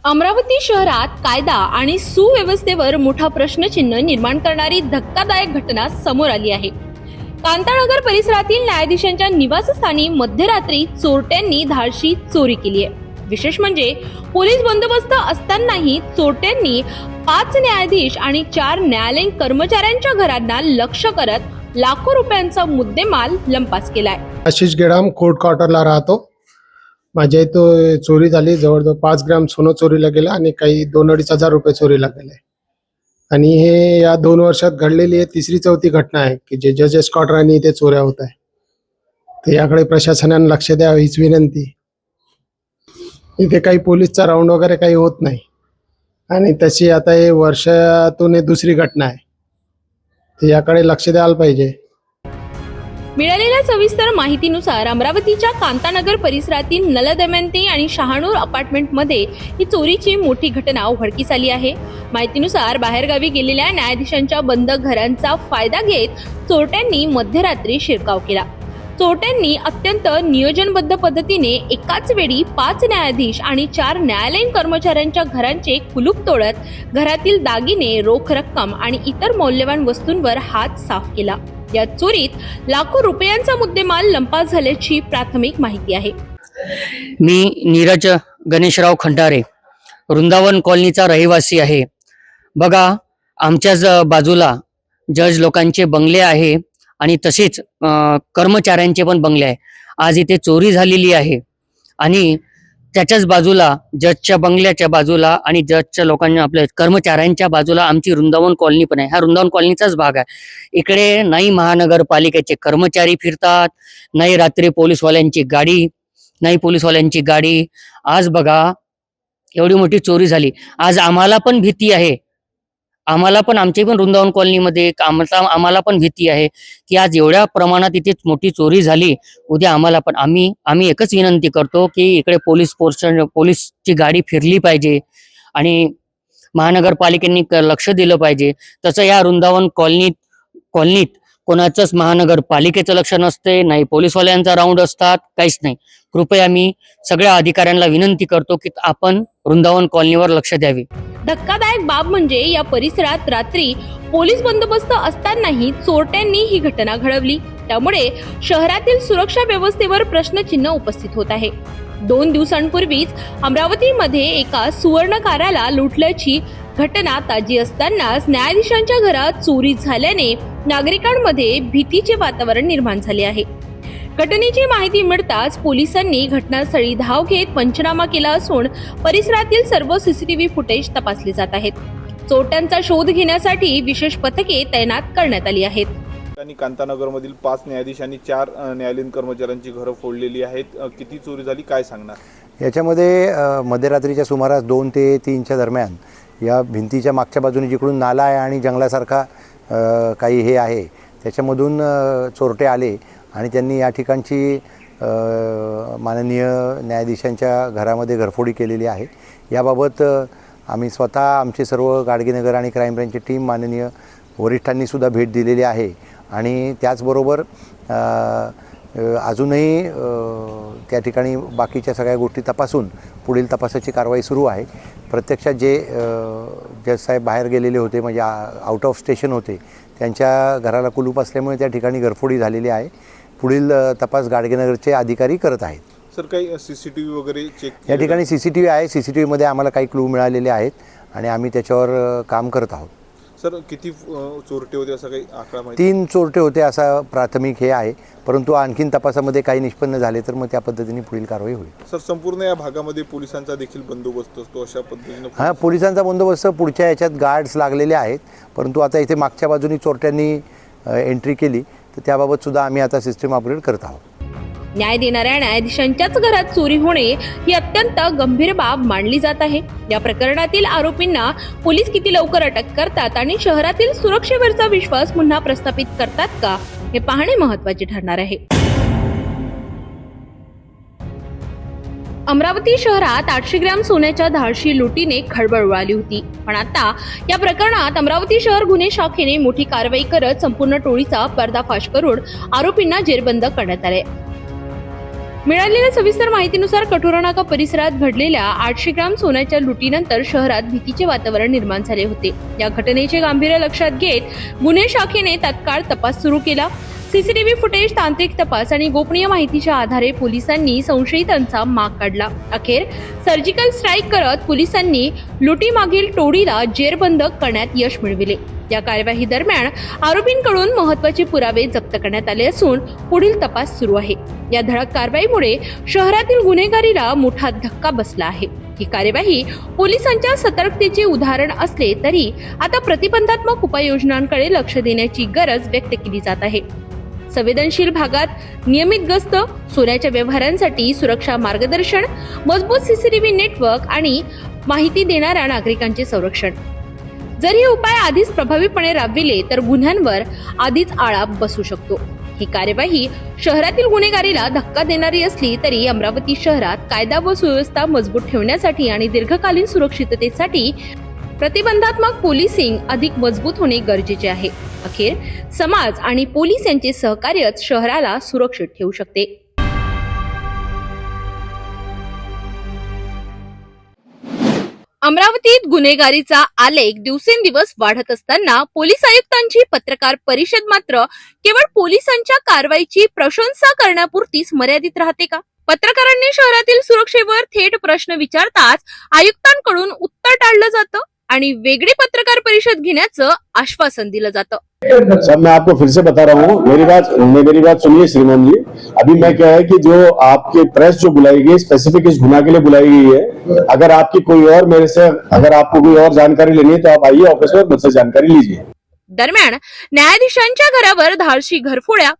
अमरावती शहरात कायदा आणि सुव्यवस्थेवर मोठा प्रश्नचिन्ह निर्माण करणारी धक्कादायक घटना समोर आली आहे। कांतानगर परिसरातील न्यायाधीशांच्या निवासस्थानी मध्यरात्री चोरट्यांनी धाडशी चोरी केली आहे। विशेष म्हणजे पोलीस बंदोबस्त असतानाही चोरट्यांनी 5 न्यायाधीश आणि 4 न्यायालयीन कर्मचाऱ्यांच्या घरांना लक्ष्य करत लाखो रुपयांचा मुद्देमाल लंपास केलाय। आशिष गेडाम कोर्ट क्वार्टरला राहतो। माझ्या इथं चोरी झाली, जवळजवळ 5 ग्रॅम सोनं चोरीला गेलं आणि काही 2-2.5 हजार रुपये चोरीला गेले। आणि हे या 2 वर्षात घडलेली आहे तिसरी-चौथी घटना आहे की जे जजेस क्वार्टर इथे चोऱ्या होत आहे। तर याकडे प्रशासनाने लक्ष द्यावे हीच विनंती। इथे काही पोलीसचा राऊंड वगैरे काही होत नाही आणि तशी आता हे वर्षातून हे दुसरी घटना आहे, तर याकडे लक्ष द्यायला पाहिजे। मिळालेल्या सविस्तर माहितीनुसार अमरावतीच्या कांतानगर परिसरातील नलदमयंती आणि शहानूर अपार्टमेंटमध्ये ही चोरीची मोठी घटना उघडकीस आली आहे। माहितीनुसार बाहेरगावी गेलेल्या न्यायाधीशांच्या बंद घरांचा फायदा घेत चोरट्यांनी मध्यरात्री शिरकाव केला। चोरट्यांनी अत्यंत नियोजनबद्ध पद्धतीने एकाच वेळी 5 न्यायाधीश आणि 4 न्यायालयीन कर्मचाऱ्यांच्या घरांचे कुलूप तोडत घरातील दागिने, रोख रक्कम आणि इतर मौल्यवान वस्तूंवर हात साफ केला। या चोरीत लाखो रुपयांचा मुद्देमाल लंपास झाल्याची प्राथमिक माहिती आहे। मी नीरज गणेशराव खंडारे, वृंदावन कॉलनीचा रहिवासी आहे। बघा, आमच्याच बाजूला जज लोकांचे बंगले आहे आणि तसेच कर्मचाऱ्यांचे पण बंगले आहे। आज इथे चोरी झालेली आहे आणि त्याच्याच बाजूला जजच्या बंगल्याच्या बाजूला आणि जजच्या लोकांना आपल्या कर्मचाऱ्यांच्या बाजूला आमची वृंदावन कॉलनी पण आहे। हा वृंदावन कॉलनीचाच भाग आहे। इकडे नाही महानगरपालिकेचे कर्मचारी फिरतात, नाही रात्री पोलीसवाल्यांची गाडी, नाही पोलीसवाल्यांची गाडी। आज बघा, एवढी मोठी चोरी झाली। आज आम्हाला पण भीती आहे, आम्हाला पण आमच्या पण वृंदावन कॉलनीमध्ये आम्हाला पण भीती आहे की आज एवढ्या प्रमाणात इथे मोठी चोरी झाली। उद्या आम्हाला पण आम्ही एकच विनंती करतो की इकडे पोलीसची गाडी फिरली पाहिजे आणि महानगरपालिकेने लक्ष दिलं पाहिजे। तसं या वृंदावन कॉलनीत कोणाचंच महानगरपालिकेचं लक्ष नसते, नाही पोलीसवाल्यांचा राऊंड असतात, काहीच नाही। कृपया मी सगळ्या अधिकाऱ्यांना विनंती करतो की आपण वृंदावन कॉलनीवर लक्ष द्यावे। धक्कादायक बाब म्हणजे या परिसरात रात्री पोलीस बंदोबस्त असतानाही चोरट्यांनी ही घटना घडवली। त्यामुळे शहरातील सुरक्षा व्यवस्थेवर प्रश्नचिन्ह उपस्थित होत आहे। 2 दिवसांपूर्वीच अमरावतीमध्ये एका सुवर्णकाराला लुटल्याची घटना ताजी असतानाच न्यायाधीशांच्या घरात चोरी झाल्याने नागरिकांमध्ये भीतीचे वातावरण निर्माण झाले आहे। घटनेची माहिती मिळताच पोलिसांनी घटनास्थळी धाव घेत पंचनामा केला असून परिसरातील सर्व सीसीटीव्ही फुटेज तपासले जात आहेत। चोरट्यांचा शोध घेण्यासाठी विशेष पथके तैनात करण्यात आली आहेत। कांतानगरमधील 5 न्यायाधीश आणि 4 न्यायालयीन कर्मचाऱ्यांची घरं फोडलेली आहेत। किती चोरी झाली, काय सांगणार? याच्यामध्ये मध्यरात्रीच्या सुमारास 2 ते 3च्या दरम्यान या भिंतीच्या मागच्या बाजूने जिकडून नाला आहे आणि जंगलासारखा काही हे आहे त्याच्यामधून चोरटे आले आणि त्यांनी या ठिकाणची माननीय न्यायाधीशांच्या घरामध्ये घरफोडी केलेली आहे। याबाबत आम्ही स्वतः आमचे सर्व गाडगेनगर आणि क्राईम ब्रँचची टीम माननीय वरिष्ठांनीसुद्धा भेट दिलेली आहे आणि त्याचबरोबर अजूनही त्या ठिकाणी बाकीच्या सगळ्या गोष्टी तपासून पुढील तपासाची कारवाई सुरू आहे। प्रत्यक्षात जे जज साहेब बाहेर गेलेले होते, म्हणजे आउट ऑफ स्टेशन होते, त्यांच्या घराला कुलूप असल्यामुळे त्या ठिकाणी घरफोडी झालेली आहे। पुढील तपास गाडगेनगरचे अधिकारी करत आहेत। सर, काही सीसीटीव्ही वगैरे चेक या ठिकाणी सीसीटीव्ही आहे। सीसीटीव्हीमध्ये आम्हाला काही क्लू मिळालेले आहेत आणि आम्ही त्याच्यावर काम करत आहोत। सर, किती चोरटे होते असा काही आकडा माहिती? 3 चोरटे होते असा प्राथमिक हे आहे, परंतु आणखीन तपासामध्ये काही निष्पन्न झाले तर मग त्या पद्धतीने पुढील कारवाई होईल। सर, संपूर्ण या भागामध्ये पोलिसांचा देखील बंदोबस्त असतो अशा पद्धतीने? हां, पोलिसांचा बंदोबस्त पुढच्या याच्यात गार्ड्स लागलेले आहेत, परंतु आता इथे मागच्या बाजूनी चोरट्यांनी एंट्री केली तर त्याबाबत सुद्धा आम्ही आता सिस्टीम अपग्रेड करत आहोत। न्याय देणाऱ्या न्यायाधीशांच्याच घरात चोरी होणे ही अत्यंत गंभीर बाब मानली जात आहे। या प्रकरणातील आरोपींना पोलीस किती लवकर अटक करतात आणि शहरातील सुरक्षेवरचा विश्वास पुन्हा प्रस्थापित करतात का, हे पाहणे महत्त्वाचे ठरणार आहे। अमरावती शहरात 800 ग्रॅम सोन्याच्या धाडशी लुटीने खळबळ उडाली होती, पण आता या प्रकरणात अमरावती शहर गुन्हे शाखेने मोठी कारवाई करत संपूर्ण टोळीचा पर्दाफाश करून आरोपींना जेरबंद करण्यात आले। मिळालेल्या सविस्तर माहितीनुसार कठोरा नाका परिसरात घडलेल्या 800 ग्राम सोन्याच्या लुटीनंतर शहरात भीतीचे वातावरण निर्माण झाले होते. या घटनेचे गांभीर्य लक्षात घेत गुन्हे शाखेने तात्काळ तपास सुरू केला. सीसीटीव्ही फुटेज, तांत्रिक तपास आणि गोपनीय माहितीच्या आधारे पोलिसांनी संशयितांचा माग काढला. अखेर सर्जिकल स्ट्राईक करत पोलिसांनी लुटीमागील टोळीला जेरबंद करण्यात यश मिळविले. या कार्यवाही दरम्यान आरोपींकडून महत्त्वाचे पुरावे जप्त करण्यात आले असून पुढील तपास सुरू आहे. या धडक कारवाईमुळे शहरातील गुन्हेगारीला मोठा धक्का बसला आहे. ही कार्यवाही पोलिसांच्या सतर्कतेचे उदाहरण असले तरी आता प्रतिबंधात्मक उपाययोजनांकडे लक्ष देण्याची गरज व्यक्त केली जात आहे. संवेदनशील भागात नियमित गस्त, सोन्याच्या व्यवहारांसाठी सुरक्षा मार्गदर्शन, मजबूत सीसीटीव्ही नेटवर्क आणि माहिती देणाऱ्या नागरिकांचे संरक्षण. जर हे उपाय आधीच प्रभावीपणे राबविले तर गुन्ह्यांवर आधीच आळा बसू शकतो. ही कार्यवाही शहरातील गुन्हेगारीला धक्का देणारी असली तरी अमरावती शहरात कायदा व सुव्यवस्था मजबूत ठेवण्यासाठी आणि दीर्घकालीन सुरक्षिततेसाठी प्रतिबंधात्मक पोलिसिंग अधिक मजबूत होणे गरजेचे आहे. अखेर समाज आणि पोलीस यांचे सहकार्यच शहराला सुरक्षित ठेवू शकते. अमरावतीत गुन्हेगारीचा आलेख दिवसेंदिवस वाढत असताना पोलीस आयुक्तांची पत्रकार परिषद मात्र केवळ पोलिसांच्या कारवाईची प्रशंसा करण्यापुरतीच मर्यादित राहते का? पत्रकारांनी शहरातील सुरक्षेवर थेट प्रश्न विचारताच आयुक्तांकडून उत्तर टाळलं जातं आणि वेगळी पत्रकार परिषद घेण्याचं आश्वासन दिलं जातं. सर, मैं आपको फिर से बता रहा हूँ, मेरी बात सुनिए श्रीमान जी. अभी मैं क्या है कि जो आपके प्रेस जो बुलाई गई स्पेसिफिक इस गुना के लिए बुलाई गई है. अगर आपकी कोई और मेरे से अगर आपको कोई और जानकारी लेनी है तो आप आइए ऑफिस में, मुझसे जानकारी लीजिए. दरम्यान न्यायाधीशांच्या घरावर धाडशी घरफोड्या,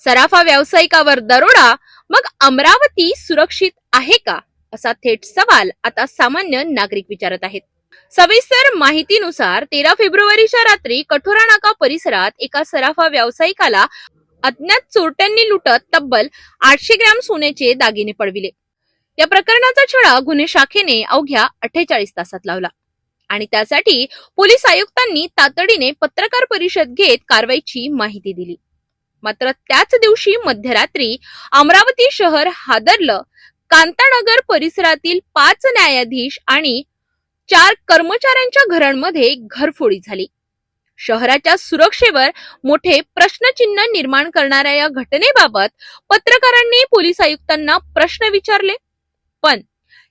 सराफा व्यावसायिकावर दरोडा, मग अमरावती सुरक्षित आहे का असा थेट सवाल आता सामान्य नागरिक विचारत आहेत. सविस्तर माहितीनुसार 13 फेब्रुवारीच्या रात्री कठोरा नाका परिसरात एका सराफा व्यावसायिकाला अज्ञात चोरट्यांनी लुटत तब्बल 800 ग्रॅम सोन्याचे दागिने पळविले. या प्रकरणाचा छडा गुन्हे शाखेने अवघ्या 48 तासात लावला आणि त्यासाठी पोलीस आयुक्तांनी तातडीने पत्रकार परिषद घेत कारवाईची माहिती दिली. मात्र त्याच दिवशी मध्यरात्री अमरावती शहर हादरलं. कांतानगर परिसरातील 5 न्यायाधीश आणि 4 कर्मचाऱ्यांच्या घरांमध्ये घरफोडी झाली. शहराच्या सुरक्षेवर मोठे प्रश्नचिन्ह निर्माण करणाऱ्या या घटनेबाबत पत्रकारांनी पोलीस आयुक्तांना प्रश्न विचारले. पण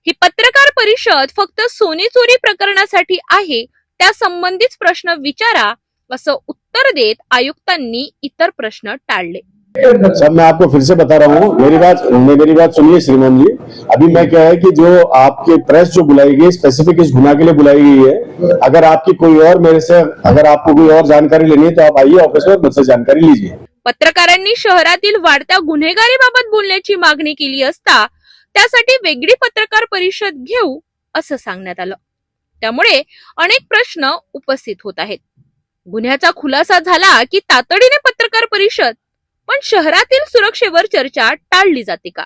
ही पत्रकार परिषद फक्त सोने चोरी प्रकरणासाठी आहे, त्या संबंधित प्रश्न विचारा असं उत्तर देत आयुक्तांनी इतर प्रश्न टाळले. सर, मैं आपको फिर से बता रहा हूँ, मेरी बात सुनिए श्रीमान जी. अभी मैं क्या है कि जो आपके प्रेस जो बुलाई गई स्पेसिफिक इस गुना के लिए बुलाई गई है. अगर आपकी कोई और मेरे से अगर आपको कोई और जानकारी लेनी है तो आप आइए ऑफिस में, मुझसे जानकारी लीजिए. पत्रकारांनी शहरातील वाढत्या गुन्हेगारीबाबत बोलण्याची मागणी केली असता त्यासाठी वेगळी पत्रकार परिषद घेऊ असं सांगण्यात आलं. त्यामुळे अनेक प्रश्न उपस्थित होत आहेत. गुन्ह्याचा खुलासा झाला की तातडीने पत्रकार परिषद, पण शहरातील सुरक्षेवर चर्चा टाळली जाते का?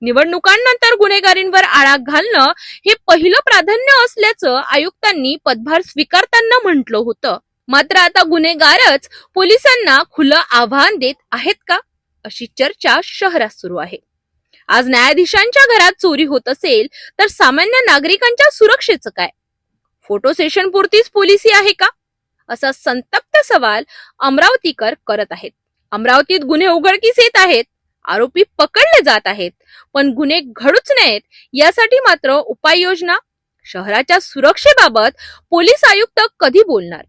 निवडणुकांनंतर गुन्हेगारींवर आळा घालणं हे पहिलं प्राधान्य असल्याचं आयुक्तांनी पदभार स्वीकारताना म्हटलं होतं. मात्र आता गुन्हेगारच पोलिसांना खुलं आव्हान देत आहेत का, अशी चर्चा शहरात सुरू आहे. आज न्यायाधीशांच्या घरात चोरी होत असेल तर सामान्य नागरिकांच्या सुरक्षेचं काय? फोटो सेशन पुरतीच पोलिसी आहे का, असा संतप्त सवाल अमरावतीकर करत आहेत. अमरावतीत गुन्हे उघडकीस येत आहेत, आरोपी पकडले जात आहेत, पण गुन्हे घडूच नयेत यासाठी मात्र उपाययोजना, शहराच्या सुरक्षेबाबत पोलीस आयुक्त कधी बोलणार?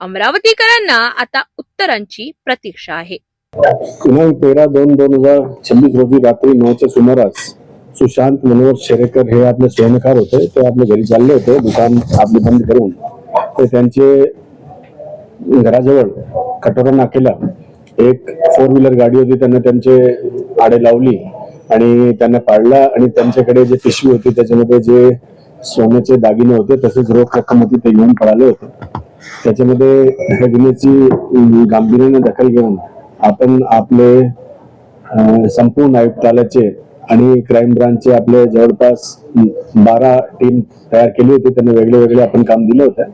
अमरावतीकरांना आता उत्तरांची प्रतीक्षा आहे. दिनांक 13/2/2026 रोजी रात्री 9च्या सुमारास सुशांत मनोहर शेरेकर हे आपले स्वयंकार होते. ते आपल्या घरी चालले होते, दुकान आपले बंद करून. ते त्यांचे घराजवळ कटोरा नाकेला एक 4 व्हीलर गाडी होती, त्यांना त्यांचे आडे लावली आणि त्यांना पाडला आणि त्यांच्याकडे जे पिशवी होती त्याच्यामध्ये जे सोन्याचे दागिने होते तसेच रोख रक्कम होती ते घेऊन पळाले होते. त्याच्यामध्ये ह्या गुन्ह्याची गांभीर्याने दखल घेऊन आपण आपले संपूर्ण आयुक्तालयाचे आणि क्राईम ब्रांचचे आपले जवळपास 12 टीम तयार केली होती. त्यांना वेगळे वेगळे आपण काम दिलं होतं.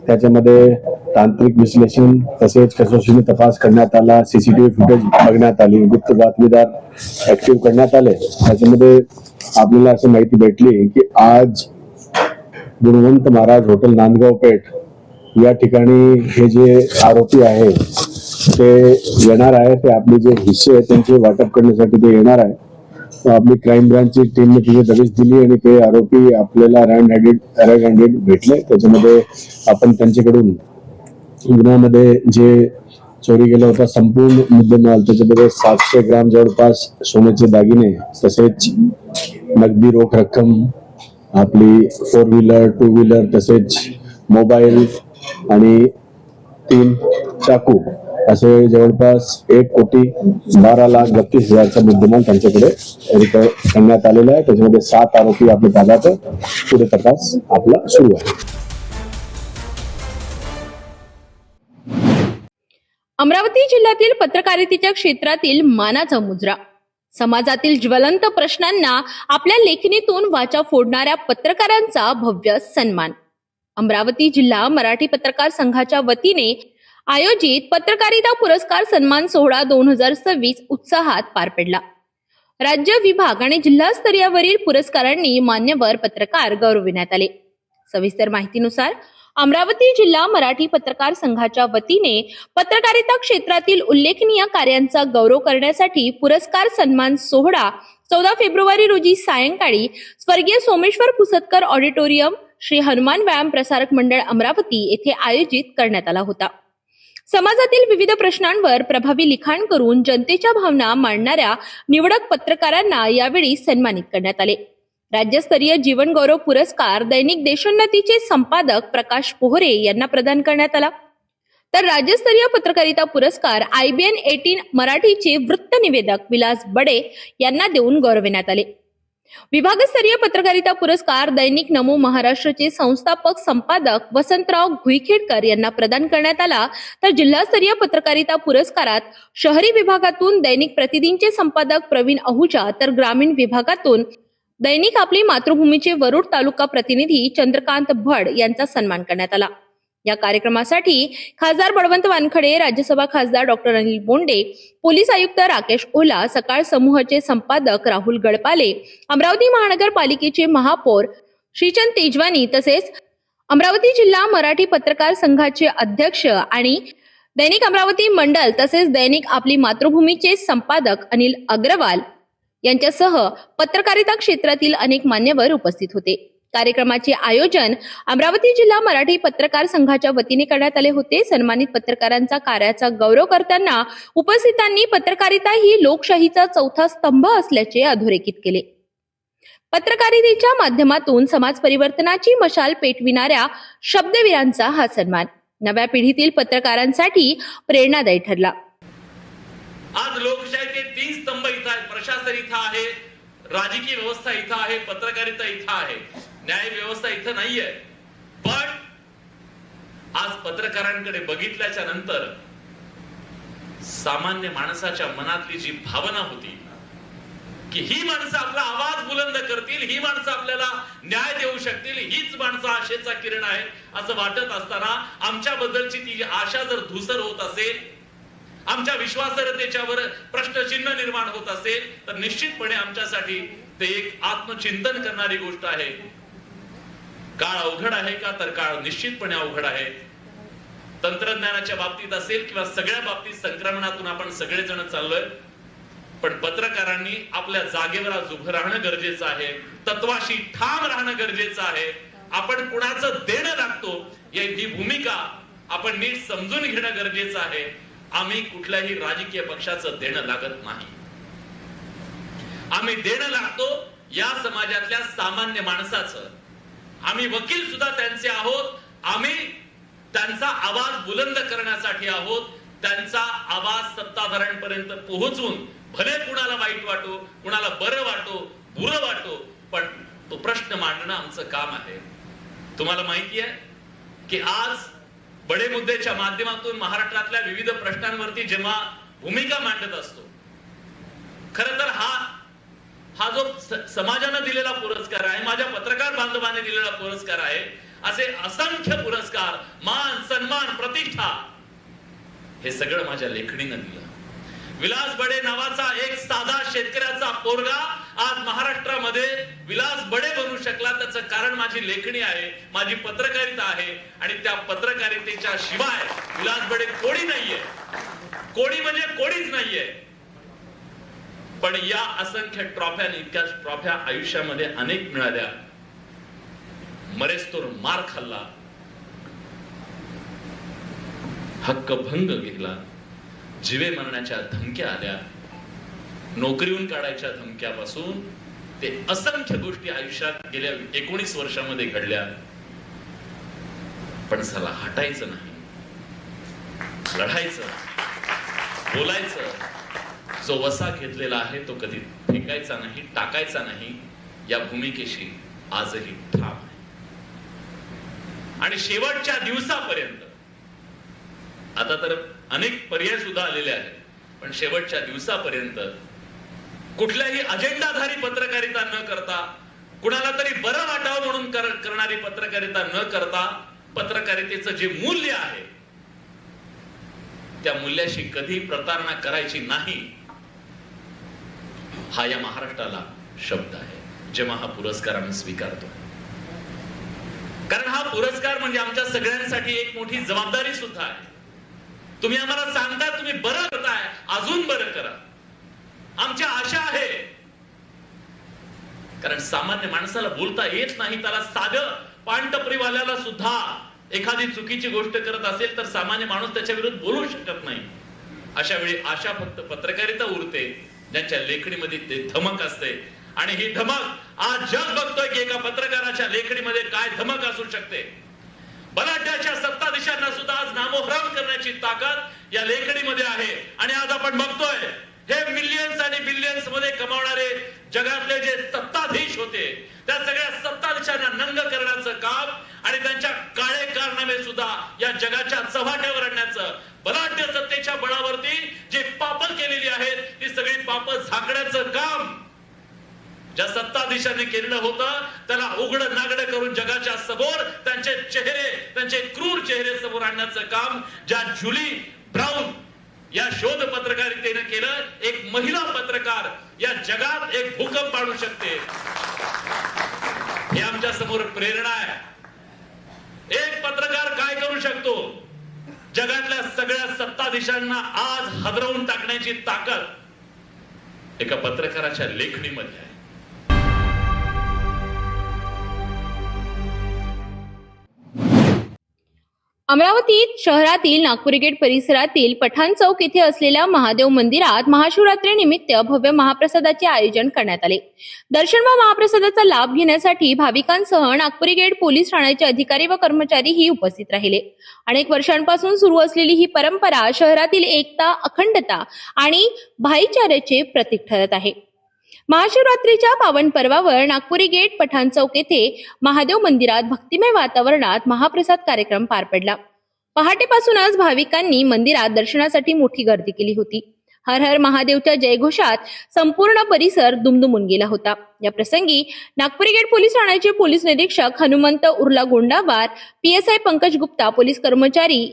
त्याच्यामध्ये तांत्रिक विश्लेषण तसेच कसोशीने तपास करण्यात आला, सीसीटीव्ही फुटेज बघण्यात आली, गुप्त बातमीदार ऍक्टिव्ह करण्यात आले. त्याच्यामध्ये आपल्याला असं माहिती भेटली की आज गुणवंत महाराज हॉटेल नांदगाव पेठ या ठिकाणी हे जे आरोपी आहे ते येणार आहे. ते आपले जे हिस्से आहेत त्यांचे वाटप करण्यासाठी ते येणार आहे. आपली क्राईम ब्रांचची टीमने तिथे दबिश दिली आणि ते आरोपी आपल्याला रेड हँडेड भेटले. त्याच्यामध्ये आपण त्यांच्याकडून गुन्ह्यामध्ये जे चोरी केला होता संपूर्ण मुद्देमाल, त्याच्यामध्ये 700 ग्राम जवळपास सोन्याचे दागिने, तसेच नगदी रोख रक्कम, आपली 4 व्हीलर 2 व्हीलर, तसेच मोबाईल आणि 3 चाकू असे जवळपास 1,12,32,000चा मुद्देमाल त्यांच्याकडे रिकव्हर करण्यात आलेला आहे. त्याच्यामध्ये 7 आरोपी आपल्या ताब्यात, पुढे तपास आपला सुरू आहे. अमरावती जिल्ह्यातील पत्रकारितेच्या क्षेत्रातील मानाचा मुजरा, समाजातील ज्वलंत प्रश्नांना आपल्या लेखणीतून वाचा फोडणाऱ्या पत्रकारांचा भव्य सन्मान. अमरावती जिल्हा मराठी पत्रकार संघाच्या वतीने आयोजित पत्रकारिता पुरस्कार सन्मान सोहळा 2026 उत्साहात पार पडला. राज्य, विभाग आणि जिल्हा स्तरावरील पुरस्कारांनी मान्यवर पत्रकार गौरविण्यात आले. सविस्तर माहितीनुसार अमरावती जिल्हा मराठी पत्रकार संघाच्या वतीने पत्रकारिता क्षेत्रातील उल्लेखनीय कार्यांचा गौरव करण्यासाठी पुरस्कार सन्मान सोहळा 14 फेब्रुवारी रोजी सायंकाळी स्वर्गीय सोमेश्वर पुसतकर ऑडिटोरियम, श्री हनुमान व्यायाम प्रसारक मंडळ अमरावती येथे आयोजित करण्यात आला होता. समाजातील विविध प्रश्नांवर प्रभावी लिखाण करून जनतेच्या भावना मांडणाऱ्या निवडक पत्रकारांना यावेळी सन्मानित करण्यात आले. राज्यस्तरीय जीवन गौरव पुरस्कार दैनिक देशोन्नतीचे संपादक प्रकाश पोहरे यांना प्रदान करण्यात आला. तर राज्यस्तरीय पत्रकारिता पुरस्कार IBN 18 मराठीचे वृत्त निवेदक विलास बडे यांना देऊन गौरविण्यात आले. विभागस्तरीय पत्रकारिता पुरस्कार दैनिक नमो महाराष्ट्रचे संस्थापक संपादक वसंतराव घुईखेडकर यांना प्रदान करण्यात आला. तर जिल्हास्तरीय पत्रकारिता पुरस्कारात शहरी विभागातून दैनिक प्रतिदिनचे संपादक प्रवीण अहुजा, तर ग्रामीण विभागातून दैनिक आपली मातृभूमीचे वरुड तालुका प्रतिनिधी चंद्रकांत भड यांचा सन्मान करण्यात आला. या कार्यक्रमासाठी खासदार बळवंत वानखडे, राज्यसभा खासदार डॉक्टर अनिल बोंडे, पोलीस आयुक्त राकेश ओला, सकाळ समूहाचे संपादक राहुल गडपाले, अमरावती महानगरपालिकेचे महापौर श्रीचंद तेजवानी, तसेच अमरावती जिल्हा मराठी पत्रकार संघाचे अध्यक्ष आणि दैनिक अमरावती मंडल तसेच दैनिक आपली मातृभूमीचे संपादक अनिल अग्रवाल यांच्यासह पत्रकारिता क्षेत्रातील अनेक मान्यवर उपस्थित होते. कार्यक्रमाचे आयोजन अमरावती जिल्हा मराठी पत्रकार संघाच्या वतीने करण्यात आले होते. सन्मानित पत्रकारांचा कार्याचा गौरव करताना उपस्थितांनी पत्रकारिता ही लोकशाहीचा चौथा स्तंभ असल्याचे अधोरेखित केले. पत्रकारितेच्या माध्यमातून समाज परिवर्तनाची मशाल पेटविणाऱ्या शब्दवीरांचा हा सन्मान नव्या पिढीतील पत्रकारांसाठी प्रेरणादायी ठरला. आज लोकशाहीचे 3 स्तंभ इथं आहेत. प्रशासन इथं आहे, राजकीय व्यवस्था इथं आहे, पत्रकारिता इथं आहे, न्याय व्यवस्था इथं नाहीये. पण आज पत्रकारांकडे बघितल्याच्या नंतर सामान्य माणसाच्या मनातली जी भावना होती की ही माणसं आपला आवाज बुलंद करतील, ही माणसं आपल्याला न्याय देऊ शकतील, हीच माणसं आशेचा किरण आहे असं वाटत असताना आमच्या बद्दलची ती आशा जर धूसर होत असेल, आमच्या विश्वासार्हतेच्यावर प्रश्नचिन्ह निर्माण होत असेल, तर निश्चितपणे आमच्यासाठी ते एक आत्मचिंतन करणारी गोष्ट आहे. काळ अवघड आहे का? तर काळ निश्चितपणे अवघड आहे. तंत्रज्ञानाच्या बाबतीत असेल किंवा सगळ्या बाबतीत संक्रमणातून आपण सगळेजण चाललोय. पण पत्रकारांनी आपल्या जागेवर आज उभं राहणं गरजेचं आहे, तत्वाशी ठाम राहणं गरजेचं आहे. आपण कुणाचं देणं लागतो ही भूमिका आपण नीट समजून घेणं गरजेचं आहे. आम्ही कुठल्याही राजकीय पक्षाचं देणं लागत नाही. आम्ही देणं लागतो या समाजातल्या सामान्य माणसाचं. आम्ही वकील सुद्धा त्यांचे आहोत. आम्ही त्यांचा आवाज बुलंद करण्यासाठी आहोत. त्यांचा आवाज सत्ताधाऱ्यांपर्यंत पोहोचून भले कुणाला वाईट वाटो, कुणाला बरं वाटो, बुरं वाटो, पण तो प्रश्न मांडणं आमचं काम आहे. तुम्हाला माहिती आहे की आज बडे मुद्देच्या माध्यमातून महाराष्ट्रातल्या विविध प्रश्नांवरती जेव्हा भूमिका मांडत असतो, खरं तर हा जो समाजानं दिलेला पुरस्कार आहे, माझ्या पत्रकार बांधवांनी दिलेला पुरस्कार आहे. असे असंख्य पुरस्कार, मान सन्मान, प्रतिष्ठा हे सगळं माझ्या लेखणीनं दिलं. विलास बडे नावाचा एक साधा शेतकऱ्याचा पोरगा आज महाराष्ट्रामध्ये विलास बडे बनू शकला. त्याचं कारण माझी लेखणी आहे, माझी पत्रकारिता आहे. आणि त्या पत्रकारितेच्या शिवाय विलास बडे कोणी नाहीये, कोणी म्हणजे कोणीच नाहीये. पण या असंख्य ट्रॉफ्या, इतक्या ट्रॉफ्या आयुष्यामध्ये अनेक मिळाल्या. मरेस्तोर मार खाल्ला, हक्कभंग घेतला, जीवे मरण्याच्या धमक्या आल्या, नोकरीहून काढायच्या धमक्यापासून ते असंख्य गोष्टी आयुष्यात गेल्या 19 वर्षामध्ये घडल्या. पण चला हटायचं नाही, लढायचं, बोलायचं. जो वसा घेतलेला आहे तो कधी फेकायचा नाही, टाकायचा नाही. या भूमिकेशी आजही ठाम आहे. आणि शेवटच्या दिवसापर्यंत, आता तर अनेक पर्याय सुद्धा आलेले आहेत, पण शेवटच्या दिवसापर्यंत कुठल्याही अजेंडाधारी पत्रकारिता न करता, कुणाला तरी बरं वाटावं म्हणून करणारी पत्रकारिता न करता, पत्रकारितेचं जे मूल्य आहे त्या मूल्याशी कधी प्रतारणा करायची नाही, हा या महाराष्ट्राला शब्द आहे, जेव्हा हा पुरस्कार आम्ही स्वीकारतो. कारण हा पुरस्कार म्हणजे आमच्या सगळ्यांसाठी एक मोठी जबाबदारी सुद्धा आहे. तुम्ही आम्हाला सांगता तुम्ही बरं करताय, अजून बरं करा, आमची आशा आहे. कारण सामान्य माणसाला बोलता येत नाही, त्याला साधं पानटपरीवाल्याला सुद्धा एखादी चुकीची गोष्ट करत असेल तर सामान्य माणूस त्याच्या विरुद्ध बोलू शकत नाही. अशा वेळी आशा फक्त पत्रकारिता उरते, ज्यांच्या लेखणीमध्ये ते धमक असते. आणि ही धमक आज जग बघतोय की एका पत्रकाराच्या लेखणीमध्ये काय धमक असू शकते. बलाढ्याच्या सत्ताधीशांना सुद्धा आज नामोहराम करण्याची ताकद या लेखणीमध्ये आहे. आणि आज आपण बघतोय हे मिलियन्स आणि बिलियन्स मध्ये कमावणारे जगातले जे सत्ताधीश होते, त्या सगळ्या सत्ताधीशांना नंग करण्याचं काम आणि त्यांच्या काळे कारनामे सुद्धा या जगाच्या चव्हाट्यावर आणण्याचं, बलाढ्य सत्तेच्या बळावरती जी पापं केलेली आहेत ती सगळी पापं झाकण्याचं काम ज्या सत्ताधीशांनी केलेलं होतं, त्याला उघडं नागडं करून जगाच्या समोर त्यांचे चेहरे, त्यांचे क्रूर चेहरे समोर आणण्याचं काम ज्या जुली ब्राऊन या शोध पत्रकारितेने केलं. एक महिला पत्रकार या जगात एक भूकंप आणू शकते, हे आमच्या समोर प्रेरणा आहे. एक पत्रकार काय करू शकतो, जगातल्या सगळ्या सत्ताधीशांना आज हादरवून टाकण्याची ताकद एका पत्रकाराच्या लेखणीमध्ये आहे. अमरावतीत शहरातील नागपुरी गेट परिसरातील पठाण चौक येथे असलेल्या महादेव मंदिरात महाशिवरात्रीनिमित्त भव्य महाप्रसादाचे आयोजन करण्यात आले. दर्शन व महाप्रसादाचा लाभ घेण्यासाठी भाविकांसह नागपुरी गेट पोलीस ठाण्याचे अधिकारी व कर्मचारीही उपस्थित राहिले. अनेक वर्षांपासून सुरू असलेली ही परंपरा शहरातील एकता, अखंडता आणि भाईचाऱ्याचे प्रतीक ठरत आहे. महाशिवरात्रीच्या पावन पर्वावर नागपुरी गेट पठाण चौक येथे महादेव मंदिरात भक्तिमय वातावरणात महाप्रसाद कार्यक्रम पार पडला. पहाटेपासूनच भाविकांनी मंदिरात दर्शनासाठी मोठी गर्दी केली होती. हर हर महादेवच्या जयघोषात संपूर्ण परिसर दुमदुमून गेला होता. या प्रसंगी नागपुरी गेट पोलीस ठाण्याचे पोलीस निरीक्षक हनुमंत उर्ला गोंडावार, PSI पंकज गुप्ता, पोलीस कर्मचारी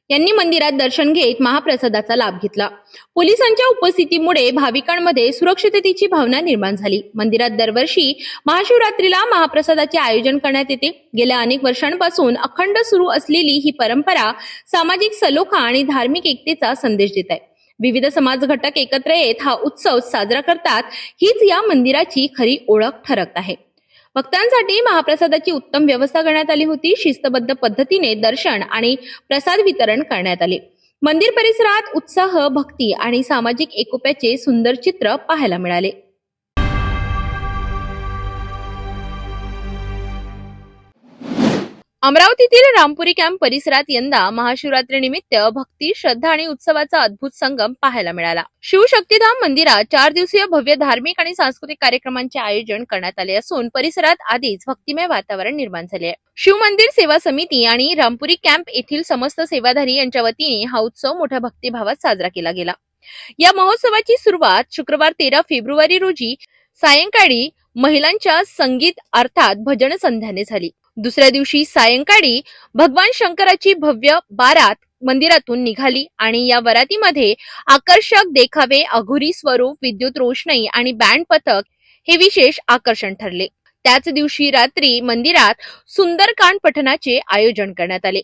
यांनी मंदिरात दर्शन घेत महाप्रसादाचा लाभ घेतला. पोलिसांच्या उपस्थितीमुळे भाविकांमध्ये सुरक्षिततेची भावना निर्माण झाली. मंदिरात दरवर्षी महाशिवरात्रीला महाप्रसादाचे आयोजन करण्यात येते. गेल्या अनेक वर्षांपासून अखंड सुरू असलेली ही परंपरा सामाजिक सलोखा आणि धार्मिक एकतेचा संदेश देत आहे. विविध समाज घटक एकत्र येत हा उत्सव साजरा करतात, हीच या मंदिराची खरी ओळख ठरत आहे. भक्तांसाठी महाप्रसादाची उत्तम व्यवस्था करण्यात आली होती. शिस्तबद्ध पद्धतीने दर्शन आणि प्रसाद वितरण करण्यात आले. मंदिर परिसरात उत्साह, भक्ती आणि सामाजिक एकोप्याचे सुंदर चित्र पाहायला मिळाले. अमरावतीतील रामपुरी कॅम्प परिसरात यंदा महाशिवरात्रीनिमित्त भक्ती, श्रद्धा आणि उत्सवाचा अद्भुत संगम पाहायला मिळाला. शिवशक्तीधाम मंदिरात 4 दिवसीय भव्य धार्मिक आणि सांस्कृतिक कार्यक्रमांचे आयोजन करण्यात आले असून परिसरात आधीच भक्तिमय वातावरण निर्माण झाले आहे. शिवमंदिर सेवा समिती आणि रामपुरी कॅम्प येथील समस्त सेवाधारी यांच्या वतीने हा उत्सव मोठ्या भक्तिभावात साजरा केला गेला. या महोत्सवाची सुरुवात शुक्रवार 13 फेब्रुवारी रोजी सायंकाळी महिलांच्या संगीत अर्थात भजन संध्याने झाली. दुसऱ्या दिवशी सायंकाळी भगवान शंकराची भव्य बारात मंदिरातून निघाली आणि या वरातीमध्ये आकर्षक देखावे, अघोरी स्वरूप, विद्युत रोषणाई आणि बँड पथक हे विशेष आकर्षण ठरले. त्याच दिवशी रात्री मंदिरात सुंदरकांड पठणाचे आयोजन करण्यात आले.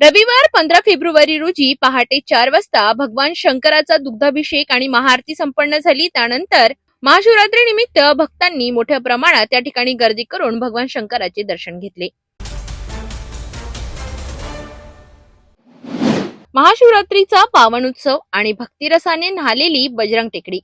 रविवार 15 फेब्रुवारी रोजी पहाटे 4 वाजता भगवान शंकराचा दुग्धाभिषेक आणि महाआरती संपन्न झाली. त्यानंतर महाशिवरात्री निमित्त भक्तांनी मोठ्या प्रमाणात त्या ठिकाणी गर्दी करून भगवान शंकराचे दर्शन घेतले. महाशिवरात्रीचा पावन उत्सव आणि भक्तिरसाने न्हालेली बजरंग टेकडी.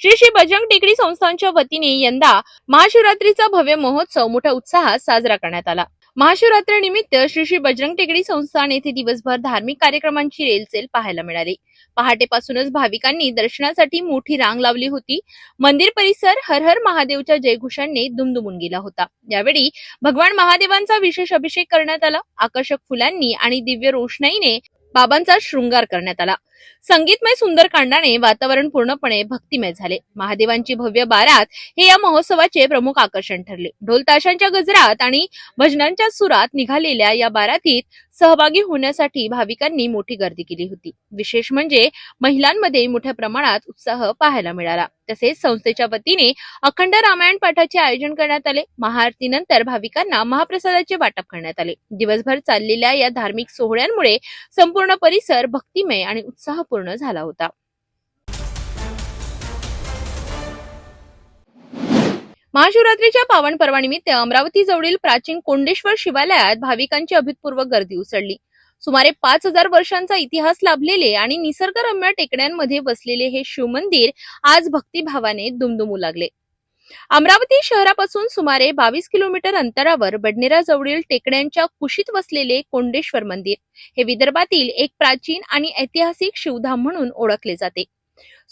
श्री श्री बजरंग टेकडी संस्थानच्या वतीने यंदा महाशिवरात्रीचा भव्य महोत्सव मोठ्या उत्साहात साजरा करण्यात आला. महाशिवरात्रीनिमित्त श्री श्री बजरंग टेकडी संस्थान येथे दिवसभर धार्मिक कार्यक्रमांची रेलचेल पाहायला मिळाली. पहाटेपासूनच भाविकांनी दर्शनासाठी मोठी रांग लावली होती. मंदिर परिसर हर हर महादेवच्या जयघोषांनी दुमदुमून गेला होता. यावेळी भगवान महादेवांचा विशेष अभिषेक करण्यात आला. आकर्षक फुलांनी आणि दिव्य रोषणाईने बाबांचा शृंगार करण्यात आला. संगीतमय सुंदरकांडाने वातावरण पूर्णपणे भक्तिमय झाले. महादेवांची भव्य बारात हे या महोत्सवाचे प्रमुख आकर्षण ठरले. ढोल ताशांच्या गजरात आणि भजनांच्या सुरात निघालेल्या या बारातीत सहभागी होण्यासाठी भाविकांनी मोठी गर्दी केली होती. विशेष म्हणजे महिलांमध्ये मोठ्या प्रमाणात उत्साह पाहायला मिळाला. तसेच संस्थेच्या वतीने अखंड रामायण पाठाचे आयोजन करण्यात आले. महाआरतीनंतर भाविकांना महाप्रसादाचे वाटप करण्यात आले. दिवसभर चाललेल्या या धार्मिक सोहळ्यांमुळे संपूर्ण परिसर भक्तिमय आणि उत्साहपूर्ण झाला होता. महाशिवरात्रीच्या पावन पर्वानिमित्त अमरावती जवळील प्राचीन कोंडेश्वर शिवालयात भाविकांची अभूतपूर्व गर्दी उसळली. सुमारे 5000 वर्षांचा इतिहास लाभलेले आणि निसर्गरम्य टेकड्यांमध्ये वसलेले हे शिवमंदिर आज भक्तिभावाने दुमदुमू लागले. अमरावती शहरापासून सुमारे 22 किलोमीटर अंतरावर बडनेरा जवळील टेकड्यांच्या कुशीत वसलेले कोंडेश्वर मंदिर हे विदर्भातील एक प्राचीन आणि ऐतिहासिक शिवधाम म्हणून ओळखले जाते.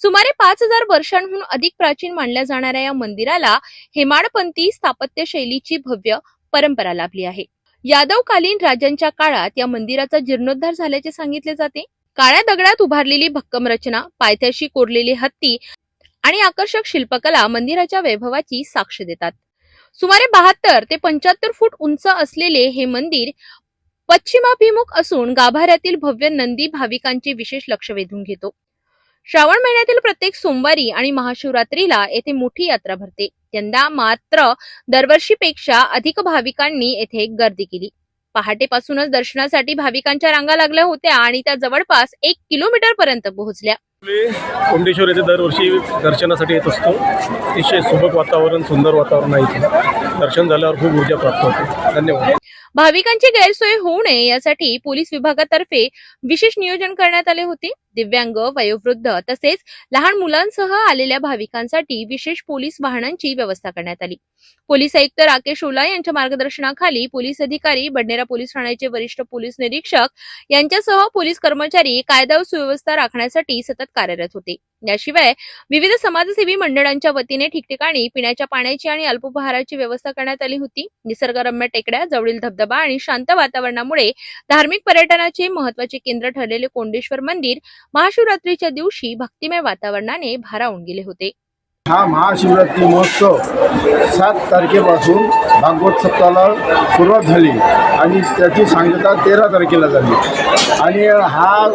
सुमारे 5000 वर्षांहून अधिक प्राचीन मानल्या जाणाऱ्या या मंदिराला हेमाडपंथी स्थापत्य शैलीची भव्य परंपरा लाभली आहे. यादवकालीन राजांच्या काळात या मंदिराचा जीर्णोद्धार झाल्याचे सांगितले जाते. काळ्या दगडात उभारलेली भक्कम रचना, पायथ्याशी कोरलेले हत्ती आणि आकर्षक शिल्पकला मंदिराच्या वैभवाची साक्ष देतात. सुमारे 72 ते 75 फूट उंच असलेले हे मंदिर पश्चिमाभिमुख असून गाभाऱ्यातील भव्य नंदी भाविकांचे विशेष लक्ष वेधून घेतो. श्रावण महिन्यातील प्रत्येक सोमवारी आणि महाशिवरात्रीला येथे मोठी यात्रा भरते. यंदा मात्र दरवर्षीपेक्षा अधिक भाविकांनी येथे गर्दी केली. पहाटेपासूनच दर्शनासाठी भाविकांच्या रांगा लागल्या होत्या आणि त्या जवळपास 1 किलोमीटर पर्यंत पोहोचल्या. कोंडेश्वर येथे दरवर्षी दर्शनासाठी येत असतो. अतिशय सुबक वातावरण, सुंदर वातावरण आहे. दर्शन झाल्यावर खूप ऊर्जा प्राप्त होते. धन्यवाद. भाविकांची गैरसोय होऊ नये यासाठी पोलीस विभागातर्फे विशेष नियोजन करण्यात आले होते. दिव्यांग, वयोवृद्ध तसेच लहान मुलांसह आलेल्या भाविकांसाठी विशेष पोलीस वाहनांची व्यवस्था करण्यात आली. पोलीस आयुक्त राकेश ओला यांच्या मार्गदर्शनाखाली पोलीस अधिकारी, बडनेरा पोलीस ठाण्याचे वरिष्ठ पोलीस निरीक्षक यांच्यासह पोलीस कर्मचारी कायदा व सुव्यवस्था राखण्यासाठी सतत कार्यरत होते. याशिवाय विविध समाजसेवी मंडळांच्या वतीने ठिकठिकाणी पिण्याच्या पाण्याची आणि अल्पोपहाराची व्यवस्था करण्यात आली होती. निसर्गरम्य टेकड्या, जवळील धबधबा आणि शांत वातावरणामुळे धार्मिक पर्यटनाचे महत्त्वाचे केंद्र ठरलेले कोंडेश्वर मंदिर महाशिवरात्रीच्या दिवशी भक्तिमय वातावरणाने भारावून गेले होते. हा महाशिवरात्री महोत्सव 7 तारखेपासून भागवत सप्ताहाला सुरुवात झाली आणि त्याची सांगता 13 तारखेला झाली. आणि हा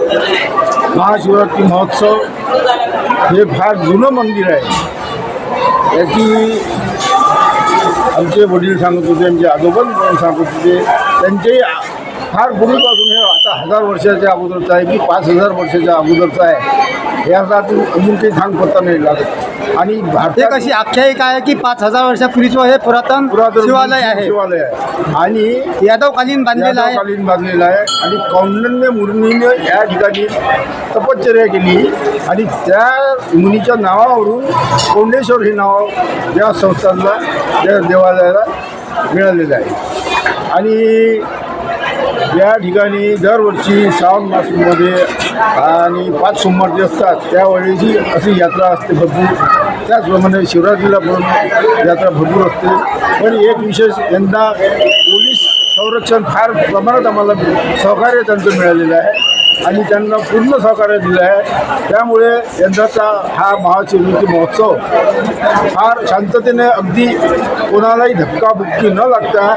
महाशिवरात्री महोत्सव हे फार जुनं मंदिर आहे. याची आमचे वडील सांगत होते, आमचे आजोबा सांगत होते, त्यांचे फार पूर्वीपासून हे आता 1000 वर्षाच्या अगोदरचं आहे की 5000 वर्षाच्या अगोदरचं आहे याचा अजून काही सांग पत्ता नाही लागत. आणि भारतात अशी आख्यायिका आहे की 5000 वर्षापूर्वीचं हे पुरातन शिवालय आहे आणि यादवकालीन बांधलेलं आहे. आणि कौंडन्य मुनीने या ठिकाणी तपश्चर्या केली आणि त्या मुनीच्या नावावरून कोंडेश्वर हे नाव या संस्थानला, या देवालयाला मिळालेलं आहे. आणि या ठिकाणी दरवर्षी श्रावण मासमध्ये आणि 5 सोमवार जे असतात त्यावेळेची अशी यात्रा असते भरपूर. त्याचप्रमाणे शिवरात्रीला पण यात्रा भरपूर असते. पण एक विशेष यंदा पोलीस संरक्षण फार प्रमाणात आम्हाला सहकार्य त्यांचं मिळालेलं आहे. आणि त्यांना पूर्ण सहकार्य दिलं आहे. त्यामुळे यंदाचा हा महाशिवरात्री महोत्सव फार शांततेने, अगदी कोणालाही धक्काबुक्की न लागता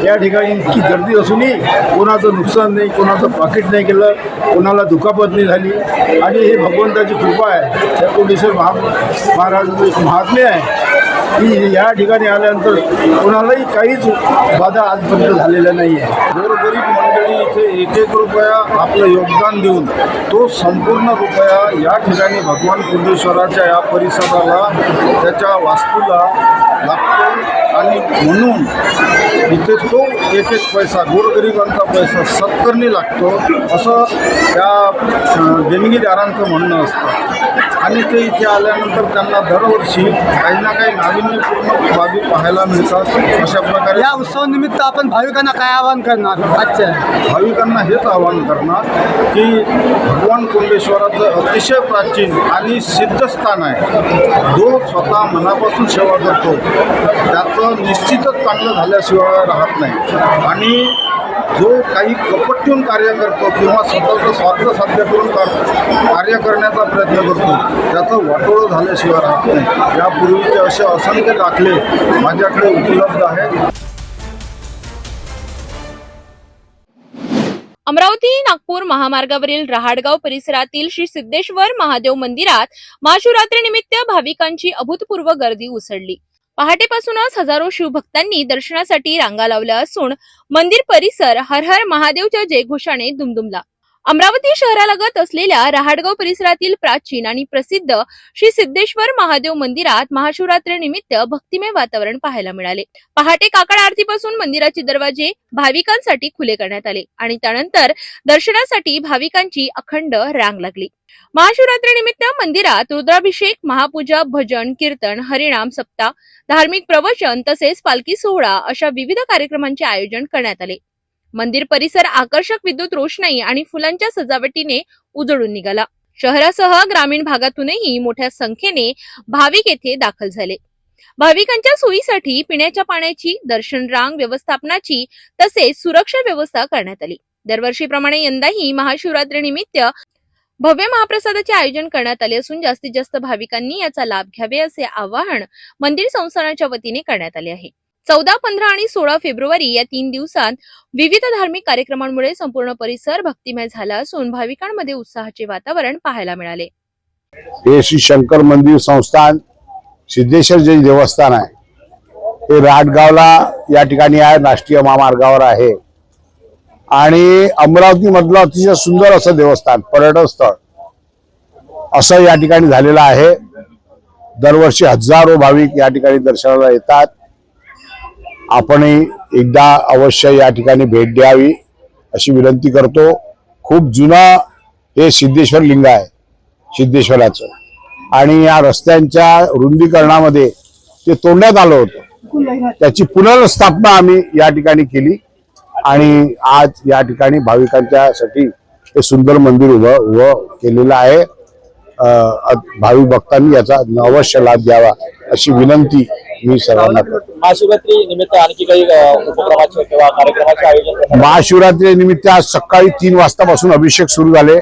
या ठिकाणी इतकी गर्दी असूनही कोणाचं नुकसान नाही, कोणाचं पाकिट नाही केलं, कोणाला दुखापत नाही झाली. आणि ही भगवंताची कृपा आहे. त्या कोटेश्वर महाराजांचं एक महात्म्य आहे की या ठिकाणी आल्यानंतर कोणालाही काहीच बाधा आजपर्यंत झालेल्या नाही आहे. गोरगरीब मंडळी इथे एक एक रुपया आपलं योगदान देऊन तो संपूर्ण रुपया या ठिकाणी भगवान कुंडेश्वराच्या या परिसराला, त्याच्या वास्तूला लागतो. आणि म्हणून इथे तो एक एक पैसा, गोरगरिबांचा पैसा सत्कारणी लागतो असं त्या देणगीदारांचं म्हणणं असतं. आणि ते इथे आल्यानंतर त्यांना दरवर्षी काही ना काही नाविन्यपूर्ण बाबी पाहायला मिळतात. अशा प्रकारे या उत्सवानिमित्त आपण भाविकांना काय आवाहन करणार? आजच्या भाविकांना हेच आवाहन करणार की भगवान कुंडेश्वराचं अतिशय प्राचीन आणि सिद्धस्थान आहे. जो स्वतः मनापासून सेवा करतो त्याचं निश्चितच चांगलं झाल्याशिवाय राहत नाही. आणि जो काही कपट ठेवून कार्य करतो किंवा स्वतःचं स्वार्थ साध्य करून कार्य करण्याचा प्रयत्न करतो त्याचं वाटोळं झाल्याशिवाय राहत नाही. यापूर्वीचे असे असंख्य दाखले माझ्याकडे उपलब्ध आहेत. अमरावती नागपूर महामार्गावरील रहाटगाव परिसरातील श्री सिद्धेश्वर महादेव मंदिरात महाशिवरात्रीनिमित्त भाविकांची अभूतपूर्व गर्दी उसळली. पहाटेपासूनच हजारो शिवभक्तांनी दर्शनासाठी रांगा लावल्या असून मंदिर परिसर हर हर महादेवच्या जयघोषाने दुमदुमला. अमरावती शहरालगत असलेल्या रहाटगाव परिसरातील प्राचीन आणि प्रसिद्ध श्री सिद्धेश्वर महादेव मंदिरात महाशिवरात्रीनिमित्त भक्तिमय वातावरण पाहायला मिळाले. पहाटे काकड आरतीपासून मंदिराचे दरवाजे भाविकांसाठी खुले करण्यात आले आणि त्यानंतर दर्शनासाठी भाविकांची अखंड रांग लागली. महाशिवरात्रीनिमित्त मंदिरात रुद्राभिषेक, महापूजा, भजन, कीर्तन, हरिनाम सप्ताह, धार्मिक प्रवचन तसेच पालखी सोहळा अशा विविध कार्यक्रमांचे आयोजन करण्यात आले. मंदिर परिसर आकर्षक विद्युत रोषणाई आणि फुलांच्या सजावटीने उजळून निघाला. शहरासह ग्रामीण भागातूनही मोठ्या संख्येने भाविक येथे दाखल झाले. भाविकांच्या सोयीसाठी पिण्याच्या पाण्याची, दर्शन रांग व्यवस्थापनाची तसेच सुरक्षा व्यवस्था करण्यात आली. दरवर्षीप्रमाणे यंदाही महाशिवरात्रीनिमित्त भव्य महाप्रसादाचे आयोजन करण्यात आले असून जास्तीत जास्त भाविकांनी याचा लाभ घ्यावे असे आवाहन मंदिर संस्थानाच्या वतीने करण्यात आले आहे. 14, 15 आणि 16 फेब्रुवारी या 3 दिवसात विविध धार्मिक कार्यक्रमांमुळे संपूर्ण परिसर भक्तिमय झाला असून भाविकांमध्ये उत्साहाचे वातावरण पाहायला मिळाले. हे श्री शंकर मंदिर संस्थान सिद्धेश्वर जे देवस्थान आहे हे रहाटगावला या ठिकाणी आहे, राष्ट्रीय महामार्गावर आहे. आणि अमरावती मधलं अतिशय सुंदर असं देवस्थान, पर्यटन स्थळ असं या ठिकाणी झालेलं आहे. दरवर्षी हजारो भाविक या ठिकाणी दर्शनाला येतात. आपणही एकदा अवश्य या ठिकाणी भेट द्यावी अशी विनंती करतो. खूप जुनं हे सिद्धेश्वर लिंग आहे सिद्धेश्वराचं, आणि या रस्त्यांच्या रुंदीकरणामध्ये ते तोडण्यात आलं होतं. त्याची पुनर्स्थापना आम्ही या ठिकाणी केली आणि आज या ठिकाणी भाविकांच्यासाठी हे सुंदर मंदिर उभं केलेलं आहे. भाविक भक्तांनी याचा अवश्य लाभ घ्यावा अशी विनंती मी सर्वांना करतो. महाशिवरात्री निमित्त आणखी काही उपक्रमाचे किंवा कार्यक्रमाचे आयोजन? महाशिवरात्री निमित्त आज सकाळी 3 वाजतापासून अभिषेक सुरू झाले.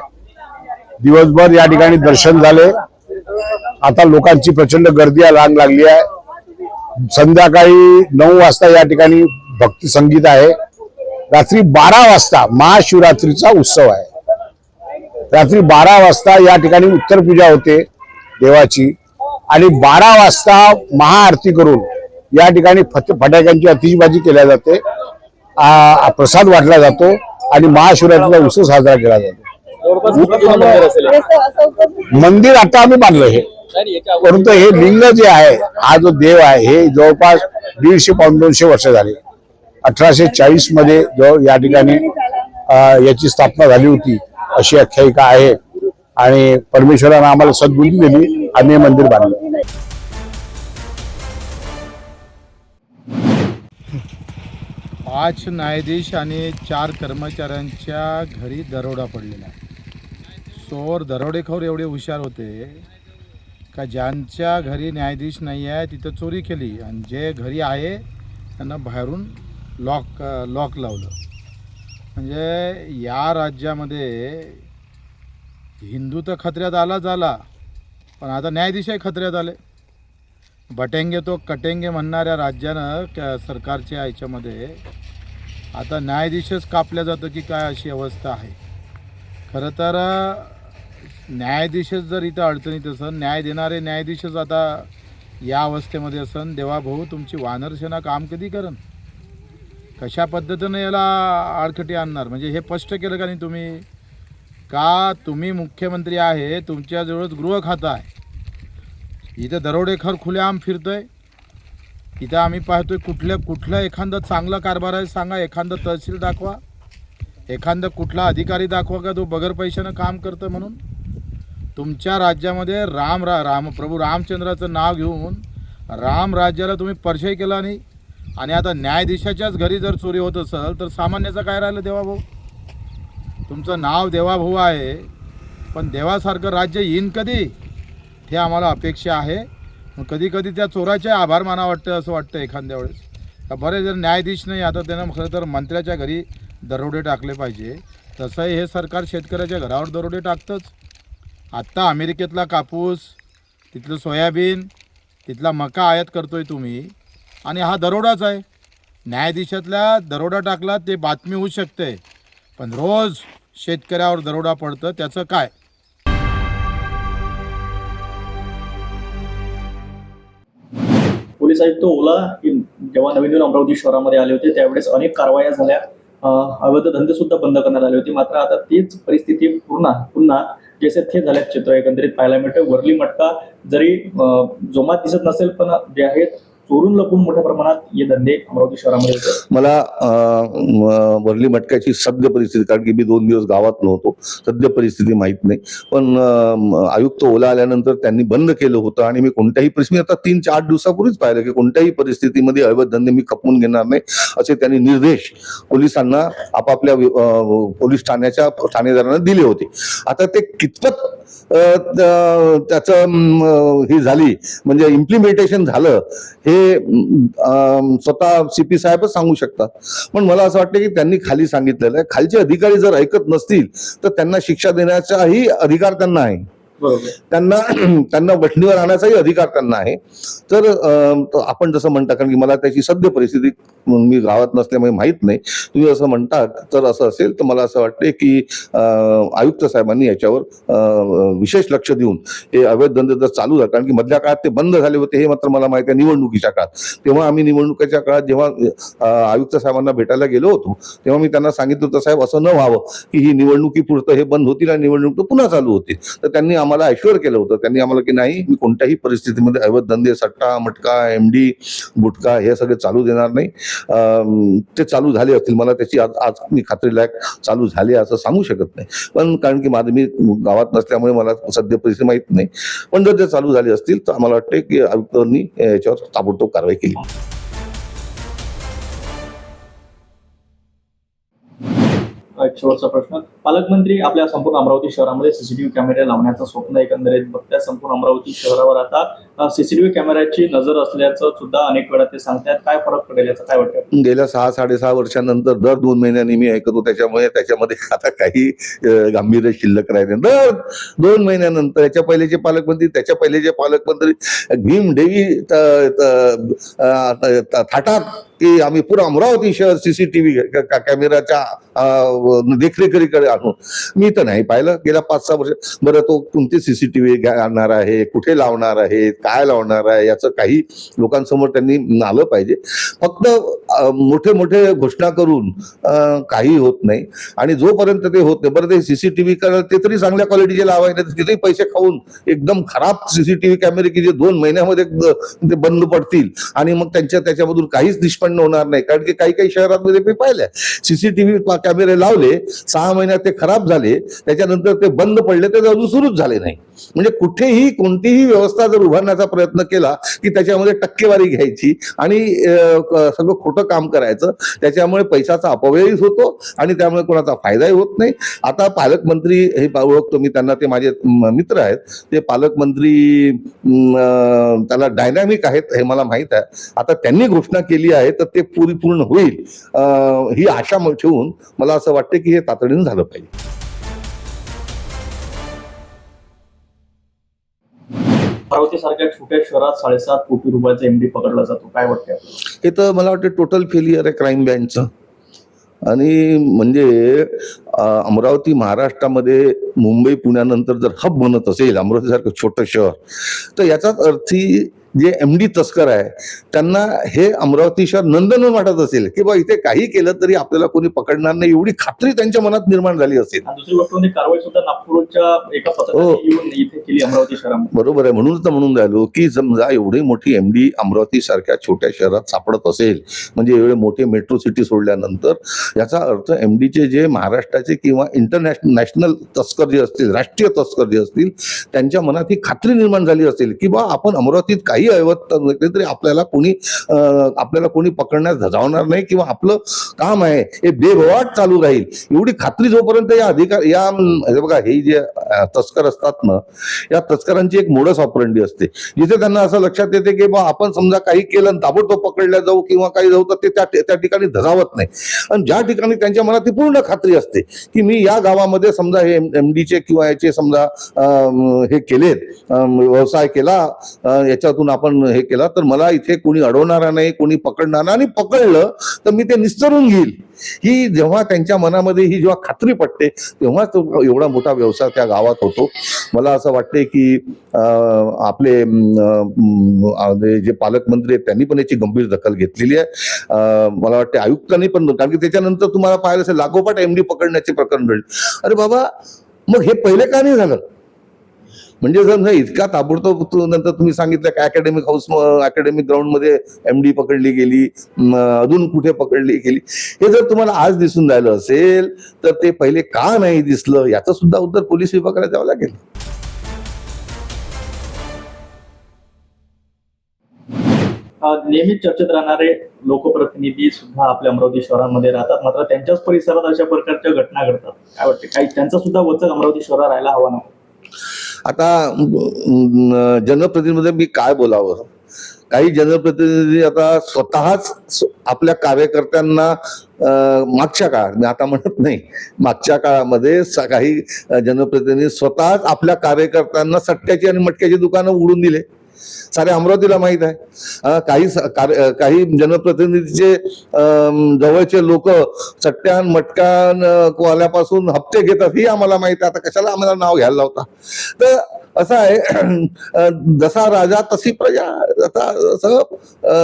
दिवसभर या ठिकाणी दर्शन झाले. आता लोकांची प्रचंड गर्दी रांग लागली आहे. संध्याकाळी 9 वाजता या ठिकाणी भक्ती संगीत आहे. रात्री 12 वाजता महाशिवरात्रीचा उत्सव आहे. रात्री 12 वाजता या ठिकाणी उत्तर पूजा होते देवाची आणि 12 वाजता महाआरती करून या ठिकाणी फटाक्यांची आतिषबाजी केल्या जाते, प्रसाद वाटला जातो आणि महाशिवरात्रीचा उत्सव साजरा केला जातो. मंदिर आता आम्ही बांधलं हे, परंतु हे लिंग जे आहे, हा जो देव आहे हे जवळपास 150-200 वर्ष झाले. 1840 मध्ये जो या ठिकाणी याची स्थापना झाली होती अशी आख्यायिका आहे आणि परमेश्वरानं आम्हाला सद्बुद्धी दिली, आम्ही हे मंदिर बांधलं. पाच न्यायाधीश आणि 4 कर्मचाऱ्यांच्या घरी दरोडा पडलेला आहे. चोर दरोडेखोर एवढे हुशार होते का ज्यांच्या घरी न्यायाधीश नाही आहे तिथं चोरी केली आणि जे घरी आहे त्यांना बाहेरून लॉक लावलं. म्हणजे या राज्यामध्ये हिंदू तर खतऱ्यात आला पण आता न्यायाधीशही खतऱ्यात आले. बटेंगे तो कटेंगे म्हणणाऱ्या राज्यानं सरकारच्या याच्यामध्ये आता न्यायाधीशच कापल्या जातं की काय अशी अवस्था आहे. खरं तर न्यायाधीशच जर इथं अडचणीत असन, न्याय देणारे न्यायाधीशच आता या अवस्थेमध्ये असन, देवाभाऊ तुमची वानरसेना काम कधी करन? कशा पद्धतीनं याला आडखटी आणणार? म्हणजे हे स्पष्ट केलं का नाही तुम्ही? का तुम्ही मुख्यमंत्री आहे, तुमच्याजवळच गृह खातं आहे, इथं दरोडेखोर खुलेआम फिरतोय. इथं आम्ही पाहतोय कुठलं एखादं चांगला कारभार आहे सांगा, एखादं तहसील दाखवा, एखादा कुठला अधिकारी दाखवा का तो बगर पैशानं काम करतं म्हणून. तुमच्या राज्यामध्ये प्रभू रामचंद्राचं नाव घेऊन राम राज्याला तुम्ही परिचय केला नाही. आणि आता न्यायाधीशाच्याच घरी जर चोरी होत असेल तर सामान्याचं काय राहिलं देवाभाऊ? तुमचं नाव देवाभाऊ आहे, पण देवासारखं राज्य येईन कधी हे आम्हाला अपेक्षा आहे. कधी कधी त्या चोराचे आभार माना वाटतं, असं वाटतं एखाद्या वेळेस. तर बरे जर न्यायाधीश नाही आता त्यानं खरं तर मंत्र्याच्या घरी दरोडे टाकले पाहिजे. तसंही हे सरकार शेतकऱ्याच्या घरावर दरोडे टाकतंच. आत्ता अमेरिकेतला कापूस, तिथलं सोयाबीन, तिथला मका आयात करतोय तुम्ही, आणि हा दरोडाच आहे. न्यायाधीशातल्या दरोडा टाकला ते बातमी होऊ शकते, पण रोज शेतकऱ्यावर दरोडा पडतं, त्याचं काय? पोलीस आयुक्त ओला जेव्हा नवीन अमरावती शहरामध्ये आले होते त्यावेळेस अनेक कारवाया झाल्या, अवैध धंदे सुद्धा बंद करण्यात आले होते. मात्र आता तीच परिस्थिती पुन्हा जसे ते झाल्याचं चित्र एकंदरीत पाहायला मिळतं. वरली मटका जरी जोमात दिसत नसेल, पण जे आहेत चोरून लपून मोठ्या प्रमाणात हे धंदे अमरावती शहरामध्ये होतात. मला वरली मटक्याची सद्य परिस्थिती, कारण की मी 2 दिवस गावात नव्हतो, सद्य परिस्थिती माहीत नाही. पण आयुक्त ओला आल्यानंतर त्यांनी बंद केलं होतं. आणि मी कोणत्याही परिस्थिती, आता 3-8 दिवसापूर्वीच पाहिलं की कोणत्याही परिस्थितीमध्ये अवैध धंदे मी खपवून घेणार नाही असे त्यांनी निर्देश पोलिसांना आपापल्या पोलीस ठाणेदारांना दिले होते. आता ते कितपत त्याचं ही झाली, म्हणजे इम्प्लिमेंटेशन झालं, हे स्वतः CP साहेबच सांगू शकतात. पण मला असं वाटतं की त्यांनी खाली सांगितलेलं आहे, खालचे अधिकारी जर ऐकत नसतील तर त्यांना शिक्षा देण्याचाही अधिकार त्यांना आहे. त्यांना वठणीवर आणण्याचाही अधिकार त्यांना आहे. तर आपण जसं म्हणता, कारण की मला त्याची सद्य परिस्थिती मी गावात नसल्यामुळे माहीत नाही, तुम्ही असं म्हणता तर असं असेल तर मला असं वाटते की आयुक्त साहेबांनी याच्यावर विशेष लक्ष देऊन हे अवैध धंदे जर चालू झाले, कारण की मधल्या काळात ते बंद झाले होते हे मात्र मला माहिती आहे निवडणुकीच्या काळात. तेव्हा आम्ही निवडणुकीच्या काळात जेव्हा आयुक्त साहेबांना भेटायला गेलो होतो तेव्हा मी त्यांना सांगितलं होतं, साहेब असं न व्हावं की ही निवडणुकीपुरतं हे बंद होतील आणि निवडणूक पुन्हा चालू होतील. तर त्यांनी आम्हाला ॲश्युअर केलं होतं, त्यांनी आम्हाला की नाही, मी कोणत्याही परिस्थितीमध्ये अवैध धंदे, सट्टा, मटका, MD, गुटखा हे सगळे चालू देणार नाही. ते चालू झाले असतील, मला त्याची आज मी खात्रीलायक चालू झाले असं सांगू शकत नाही, पण कारण की मी गावात नसल्यामुळे मला सध्या परिस्थिती माहीत नाही. पण जर ते चालू झाले असतील तर आम्हाला वाटते की आयुक्तांनी याच्यावर ताबडतोब कारवाई केली. एक शेवटचा प्रश्न, पालकमंत्री आपल्या संपूर्ण अमरावती शहरामध्ये CCTV कॅमेरे लावण्याचं स्वप्न एकंदरीत बघतात. संपूर्ण अमरावती शहरावर आता CCTV कॅमेऱ्याची नजर असल्याचं सुद्धा अनेक वेळा ते सांगतात. काय फरक पडेल याचा काय वाटतं? गेल्या 6-6.5 वर्षानंतर दर 2 महिन्यांनी मी ऐकतो, त्याच्यामध्ये आता काही गांभीर्य शिल्लक राहिले. दर 2 महिन्यानंतर याच्या पहिलेचे पालकमंत्री भीम देवी थाटात की आम्ही पुरा अमरावती शहर CCTV कॅमेऱ्याच्या देखरेखीकडे आणू. मी तर नाही पाहिलं गेल्या 5-6 वर्ष. बरं, तो कोणते CCTV आणणार आहे, कुठे लावणार आहे, काय लावणार आहे, याचं काही लोकांसमोर त्यांनी आलं पाहिजे. फक्त मोठे घोषणा करून काही होत नाही. आणि जोपर्यंत ते होत नाही, बरं ते CCTV ते तरी चांगल्या क्वालिटीचे लावायचे, तिथेही पैसे खाऊन एकदम खराब CCTV कॅमेरे की जे 2 महिन्यामध्ये ते बंद पडतील आणि मग त्याच्यामधून काहीच निष्पन्न होणार नाही. कारण की काही शहरांमध्ये मी पाहिलंय CCTV कॅमेरे लावले, 6 महिन्यात ते खराब झाले, त्याच्यानंतर ते बंद पडले, ते अजून सुरूच झाले नाही. म्हणजे कुठेही कोणतीही व्यवस्था जर उभारण्याचा प्रयत्न केला की त्याच्यामध्ये टक्केवारी घ्यायची आणि सगळं खोटं काम करायचं, त्याच्यामुळे पैशाचा अपव्ययच होतो आणि त्यामुळे कोणाचा फायदाही होत नाही. आता पालकमंत्री हे ओळखतो मी त्यांना, ते माझे मित्र आहेत, ते पालकमंत्री त्याला डायनॅमिक आहेत हे मला माहित आहे. आता त्यांनी घोषणा केली आहे तर ते पूर्ण होईल ही आशा ठेवून मला असं वाटतं की हे तातडीनं झालं पाहिजे. अमरावती सारख्या छोट्या शहरात 7.5 कोटी रुपयाचा एमडी पकडला जातो, काय वाटतं आपल्याला? हे तर मला वाटतं टोटल फेलियर आहे क्राईम ब्रँचचं. आणि म्हणजे अमरावती महाराष्ट्रामध्ये मुंबई पुण्यानंतर जर हब बनत असेल अमरावतीसारखं छोटं शहर, तर याचाच अर्थी जे एमडी तस्कर आहे त्यांना हे अमरावती शहर नंदनवन वाटत असेल की बा इथे काही केलं तरी आपल्याला कोणी पकडणार नाही, एवढी खात्री त्यांच्या मनात निर्माण झाली असेल. आणि दुसरी गोष्ट म्हणजे कारवाई सुद्धा नागपूरच्या एका पथकाने येऊन इथे केली अमरावती शहरामध्ये. बरोबर आहे, म्हणूनच तर म्हणून राहिलो की समजा एवढी मोठी एमडी अमरावती सारख्या छोट्या शहरात सापडत असेल म्हणजे एवढे मोठे मेट्रो सिटी सोडल्यानंतर याचा अर्थ एमडीचे जे महाराष्ट्राचे किंवा नॅशनल तस्कर जे असतील, राष्ट्रीय तस्कर जे असतील, त्यांच्या मनात ही खात्री निर्माण झाली असेल की बा आपण अमरावतीत काही अवैध तरी आपल्याला कोणी पकडण्यास धजावणार नाही किंवा आपलं काम आहे हे बेभवाट चालू राहील. एवढी खात्री जोपर्यंत हे बघा हे जे तस्कर असतात ना, या तस्करांची एक मोडस ऑपरंडी असते जिथे त्यांना असं लक्षात येते की बा आपण समजा काही केलं आणि ताबडतोब पकडल्या जाऊ किंवा काही जाऊ तर ते त्या ठिकाणी धजावत नाही. आणि ज्या ठिकाणी त्यांच्या मनात ही पूर्ण खात्री असते की मी या गावामध्ये समजा हे एमडीचे किंवा याचे समजा हे केलेत, व्यवसाय केला, याच्यातून आपण हे केला तर मला इथे कोणी अडवणार नाही, कोणी पकडणार नाही, आणि पकडलं तर मी ते निस्तरून घेईल. ही जेव्हा त्यांच्या मनामध्ये ही जेव्हा खात्री पटते तेव्हा तो एवढा मोठा व्यवसाय त्या गावात होतो. मला असं वाटते की आपले जे पालकमंत्री आहेत त्यांनी पण याची गंभीर दखल घेतलेली आहे. मला वाटते आयुक्तांनी पण, कारण की त्याच्यानंतर तुम्हाला पाहिलं असेल लागोपाठ एमडी पकडण्याचे प्रकरण घडले. अरे बाबा, मग हे पहिले का नाही झालं? म्हणजे जर इतका ताबडतोब नंतर तुम्ही सांगितलं की अकॅडमिक ग्राउंड मध्ये एमडी पकडली गेली, अजून कुठे पकडली गेली, हे जर तुम्हाला आज दिसून राहिलं असेल तर ते पहिले का नाही दिसलं याचं सुद्धा उत्तर पोलीस विभागाला द्यावं लागेल. नेहमीच चर्चेत राहणारे लोकप्रतिनिधी सुद्धा आपल्या अमरावती शहरामध्ये राहतात, मात्र त्यांच्याच परिसरात अशा प्रकारच्या घटना घडतात. काय वाटतं, काही त्यांचा सुद्धा वचक अमरावती शहरात राहायला हवा ना? आता जनप्रतिनिधी मी काय बोलावं, काही जनप्रतिनिधी आता स्वतःच आपल्या कार्यकर्त्यांना मागच्या काळात, मी आता म्हणत नाही, मागच्या काळामध्ये काही जनप्रतिनिधी स्वतःच आपल्या कार्यकर्त्यांना सट्ट्याची आणि मटक्याची दुकानं उघडून दिले. सारे अमरावतीला माहित आहे. काही जनप्रतिनिधीचे जवळचे लोक सट्ट्यान मटकान वाल्यापासून हप्ते घेतात ही आम्हाला माहित आहे. आता कशाला आम्हाला नाव घ्यायला लावता? तर असं आहे, जसा राजा तशी प्रजा. आता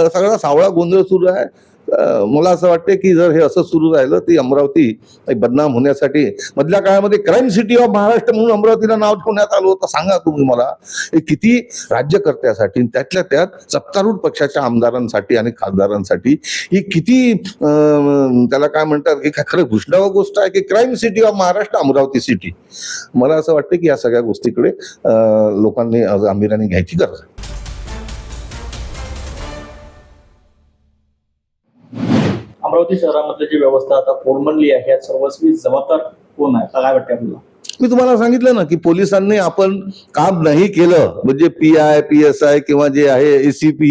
सगळा सावळा गोंधळ सुरू आहे. मला असं वाटतं की जर हे असं सुरू राहिलं ती अमरावती बदनाम होण्यासाठी, मधल्या काळामध्ये क्राईम सिटी ऑफ महाराष्ट्र म्हणून अमरावतीला नाव ठेवण्यात आलं होतं. सांगा तुम्ही मला, हे किती राज्यकर्त्यासाठी, त्यातल्या त्यात सत्तारूढ पक्षाच्या आमदारांसाठी आणि खासदारांसाठी ही किती त्याला काय म्हणतात की खरं घुसणावं गोष्ट आहे की crime city of Maharashtra Amravati city. मला असं वाटतं की या सगळ्या गोष्टीकडे लोकांनी गांभीर्याने घ्यायची गरज आहे. अमरावती शहरामधली जी व्यवस्था आता कोलमडली आहे या सर्वस्वी जबाबदार कोण आहे, काय वाटतं आपल्याला? मी तुम्हाला सांगितलं ना की पोलिसांनी आपण काम नाही केलं, म्हणजे PI PSI किंवा जे आहे ACP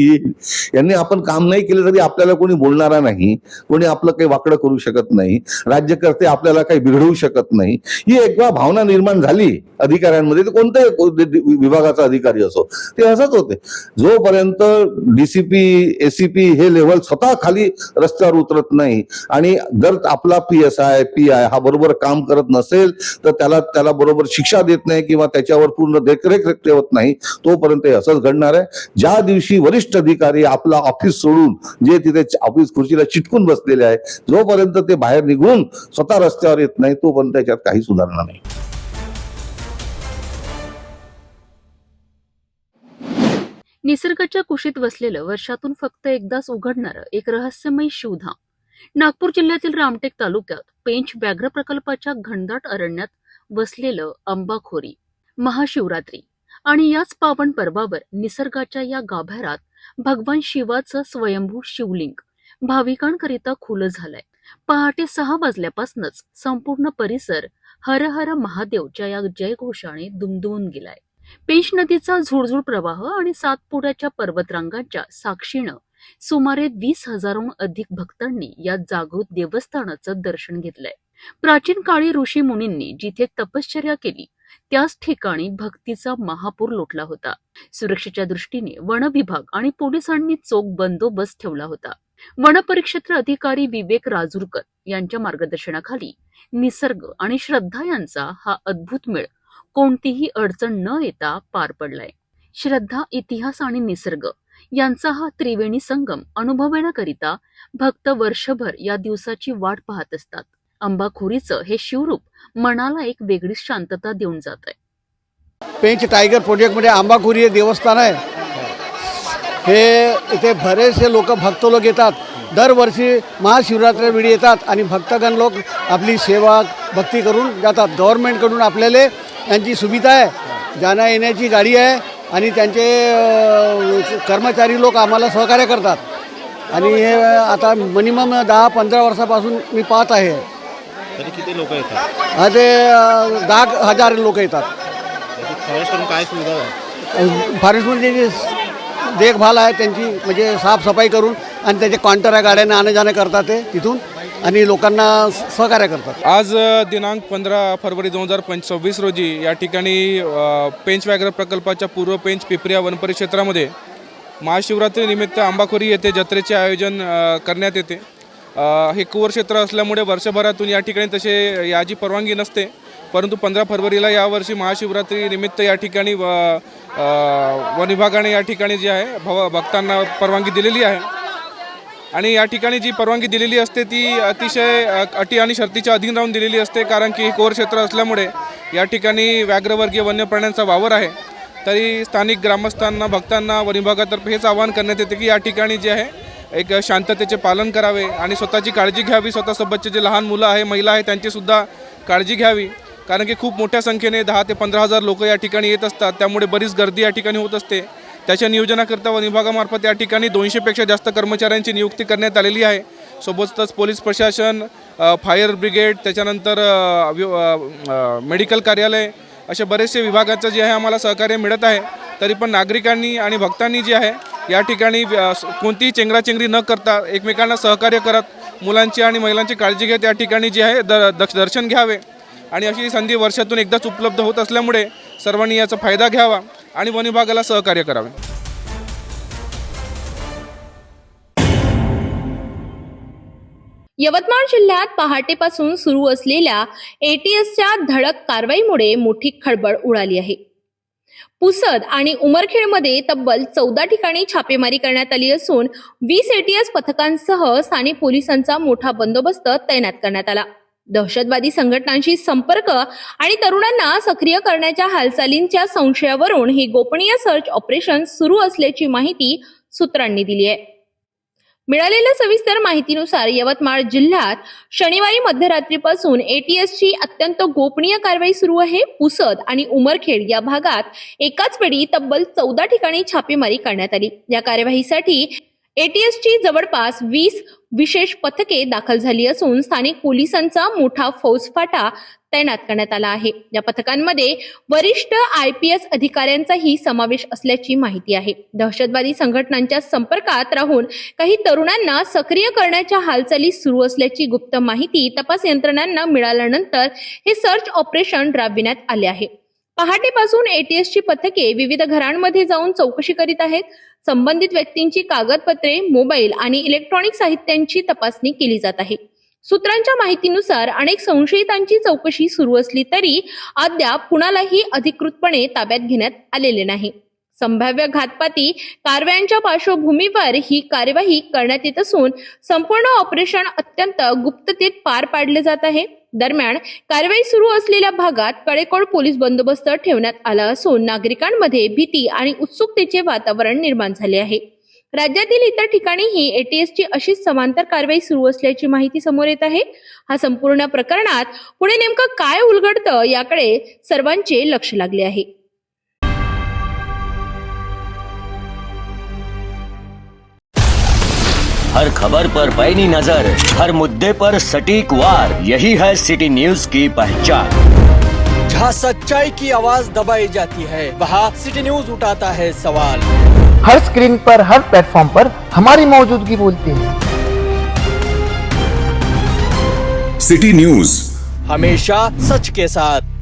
यांनी आपण काम नाही केलं तरी आपल्याला कोणी बोलणारा नाही, कोणी आपलं काही वाकडं करू शकत नाही, राज्यकर्ते आपल्याला काही बिघडवू शकत नाही, ही एकदा भावना निर्माण झाली अधिकाऱ्यांमध्ये, तर कोणत्याही विभागाचा अधिकारी असो ते असंच होते. जोपर्यंत DCP ACP हे लेव्हल स्वतः खाली रस्त्यावर उतरत नाही आणि जर आपला PSI PI हा बरोबर काम करत नसेल तर त्याला बरोबर शिक्षा देत नाही किंवा त्याच्यावर पूर्ण देखरेख ठेवत नाही, तोपर्यंत हे असंच घडणार आहे. ज्या दिवशी वरिष्ठ अधिकारी आपला ऑफिस सोडून जे तिथे ऑफिस खुर्चीला चिटकून बसलेले आहे, जोपर्यंत ते बाहेर निघून स्वतः रस्त्यावर येत नाही तोपर्यंत त्याच्यात काही सुधारणा नाही. निसर्गाच्या कुशीत वसलेलं, वर्षातून फक्त एकदाच उघडणारं एक रहस्यमय शिवधाम. नागपूर जिल्ह्यातील रामटेक तालुक्यात पेंच व्याघ्र प्रकल्पाच्या घनदाट अरण्यात वसलेलं अंबाखोरी. महाशिवरात्री आणि याच पावन पर्वावर निसर्गाच्या या गाभाऱ्यात भगवान शिवाचं स्वयंभू शिवलिंग भाविकांकरिता खुलं झालंय. पहाटे 6 वाजल्यापासूनच संपूर्ण परिसर हर हर महादेवच्या या जयघोषाने दुमदुमून गेलाय. पेंच नदीचा झुळझुळ प्रवाह आणि सातपुड्याच्या पर्वतरांगांच्या साक्षीनं सुमारे 20,000हून अधिक भक्तांनी या जागृत देवस्थानाचं दर्शन घेतलंय. प्राचीन काळी ऋषी मुनींनी जिथे तपश्चर्या केली त्याच ठिकाणी भक्तीचा महापूर लोटला होता. सुरक्षेच्या दृष्टीने वन विभाग आणि पोलिसांनी चोख बंदोबस्त ठेवला होता. वनपरिक्षेत्र अधिकारी विवेक राजूरकर यांच्या मार्गदर्शनाखाली निसर्ग आणि श्रद्धा यांचा हा अद्भुत मेळ कोणतीही अडचण न येता पार पडलाय. श्रद्धा, इतिहास आणि निसर्ग यांचा हा त्रिवेणी संगम अनुभवण्याकरिता भक्त वर्षभर या दिवसाची वाट पाहत असतात. अंबाखोरीचं हे शिवरूप मनाला एक वेगळीच शांतता देऊन जात आहे. पेंच टायगर प्रोजेक्टमध्ये आंबाखोरी हे देवस्थान आहे. हे इथे बरेचसे भक्त लोक येतात. दरवर्षी महाशिवरात्रीवेळी येतात आणि भक्तगण लोक आपली सेवा भक्ती करून जातात. गव्हर्नमेंटकडून आपल्याला यांची सुविधा आहे, जाण्या येण्याची गाडी आहे आणि त्यांचे कर्मचारी लोक आम्हाला सहकार्य करतात. आणि हे आता मिनिमम 10-15 वर्षापासून मी पाहत आहे. तरी किती लोक येतात? ते 10,000 लोक येतात. फॉरेस्टकडून काय सुविधा आहे? फॉरेस्टमध्ये देखभाल आहे त्यांची, म्हणजे साफसफाई करून आणि त्याचे काउंटर आहे, गाड्यांना आणणे जाणे करतात ते तिथून आणि लोकांना सहकार्य करतात. आज दिनांक 15 फरवरी 2026 रोजी या ठिकाणी पेंच व्याघ्र प्रकल्पाच्या पूर्व पेंच पिपरिया वनपरिक्षेत्रामध्ये महाशिवरात्रीनिमित्त आंबाखोरी येथे जत्रेचे आयोजन करण्यात येते. हे कुवरक्षेत्र असल्यामुळे वर्षभरातून या ठिकाणी तसे याची परवानगी नसते, परंतु 15 फरवरीला यावर्षी महाशिवरात्रीनिमित्त या ठिकाणी वन विभागाने या ठिकाणी जे आहे भक्तांना परवानगी दिलेली आहे. आणि या ठिकाणी जी परवानगी दिलेली असते ती अतिशय अटी आणि शर्तीच्या अधीन राहून दिलेली असते, कारण की हे कोरक्षेत्र असल्यामुळे या ठिकाणी व्याघ्रवर्गीय वन्य प्राण्यांचा वावर आहे. तरी स्थानिक ग्रामस्थांना, भक्तांना वन विभागातर्फे हेच आवाहन करण्यात येते की या ठिकाणी जे आहे एक शांततेचे पालन करावे आणि स्वतःची काळजी घ्यावी. स्वतःसोबतचे जे लहान मुलं आहे, महिला आहे, त्यांचीसुद्धा काळजी घ्यावी, कारण की खूप मोठ्या संख्येने 10,000 ते 15,000 लोक या ठिकाणी येत असतात. त्यामुळे बरीच गर्दी या ठिकाणी होत असते. त्याच्या नियोजनाकरता वन विभागामार्फत या ठिकाणी 200पेक्षा जास्त कर्मचाऱ्यांची नियुक्ती करण्यात आलेली आहे. सोबतच पोलीस प्रशासन, फायर ब्रिगेड, त्याच्यानंतर मेडिकल कार्यालय असे बरेचसे विभागाचं जे आहे आम्हाला सहकार्य मिळत आहे. तरी पण नागरिकांनी आणि भक्तांनी जे आहे या ठिकाणी कोणतीही चेंगराचेंगरी न करता एकमेकांना सहकार्य करत मुलांची आणि महिलांची काळजी घेत या ठिकाणी जे आहे दर्शन घ्यावे. आणि अशी संधी वर्षातून एकदाच उपलब्ध होत असल्यामुळे सर्वांनी याचा फायदा घ्यावा आणि वन विभागाला सहकार्य करावे. यवतमाळ जिल्ह्यात पहाटेपासून सुरू असलेल्या एटीएसच्या धडक कारवाईमुळे मोठी खळबळ उडाली आहे. पुसद आणि उमरखेडमध्ये तब्बल 14 ठिकाणी छापेमारी करण्यात आली असून 20 एटीएस पथकांसह स्थानिक पोलिसांचा मोठा बंदोबस्त तैनात करण्यात आला. दहशतवादी संघटनांशी संपर्क आणि तरुणांना सक्रिय करण्याच्या हालचालींच्या संशयावरून ही गोपनीय सर्च ऑपरेशन सुरू असल्याची माहिती सूत्रांनी दिली आहे. मिळालेल्या सविस्तर माहितीनुसार यवतमाळ जिल्ह्यात शनिवारी मध्यरात्रीपासून एटीएसची अत्यंत गोपनीय कारवाई सुरू आहे. पुसद आणि उमरखेड या भागात एकाच वेळी तब्बल 14 ठिकाणी छापेमारी करण्यात आली. या कार्यवाहीसाठी एटीएसची जवळपास 20 विशेष पथके दाखल झाली असून स्थानिक पोलिसांचा मोठा फौजफाटा तैनात करण्यात आला आहे. या पथकांमध्ये वरिष्ठ IPS अधिकाऱ्यांचाही समावेश असल्याची माहिती आहे. दहशतवादी संघटनांच्या संपर्कात राहून काही तरुणांना सक्रिय करण्याच्या हालचाली सुरू असल्याची गुप्त माहिती तपास यंत्रणांना मिळाल्यानंतर हे सर्च ऑपरेशन राबविण्यात आले आहे. पहाटेपासून एटीएसची पथके विविध घरांमध्ये जाऊन चौकशी करीत आहेत. संबंधित व्यक्तींची कागदपत्रे, मोबाईल आणि इलेक्ट्रॉनिक साहित्यांची तपासणी केली जात आहे. सूत्रांच्या माहितीनुसार अनेक संशयितांची चौकशी सुरू असली तरी अद्याप कुणालाही अधिकृतपणे ताब्यात घेण्यात आलेले नाही. संभाव्य घातपाती कारवायांच्या पार्श्वभूमीवर ही कार्यवाही करण्यात येत असून संपूर्ण ऑपरेशन अत्यंत गुप्ततेत पार पाडले जात आहे. दरम्यान कारवाई सुरू असलेल्या भागात कडेकोट पोलीस बंदोबस्त ठेवण्यात आला असून नागरिकांमध्ये भीती आणि उत्सुकतेचे वातावरण निर्माण झाले आहे. राज्यातील इतर ठिकाणीही एटीएसची अशीच समांतर कारवाई सुरू असल्याची माहिती समोर येत आहे. हा संपूर्ण प्रकरणात पुढे नेमकं काय उलगडतं याकडे सर्वांचे लक्ष लागले आहे. हर खबर पर पैनी नजर, हर मुद्दे पर सटीक वार, यही है सिटी न्यूज की पहचान. जहाँ सच्चाई की आवाज दबाई जाती है वहाँ सिटी न्यूज उठाता है सवाल. हर स्क्रीन पर, हर प्लेटफॉर्म पर हमारी मौजूदगी बोलती है. सिटी न्यूज हमेशा सच के साथ.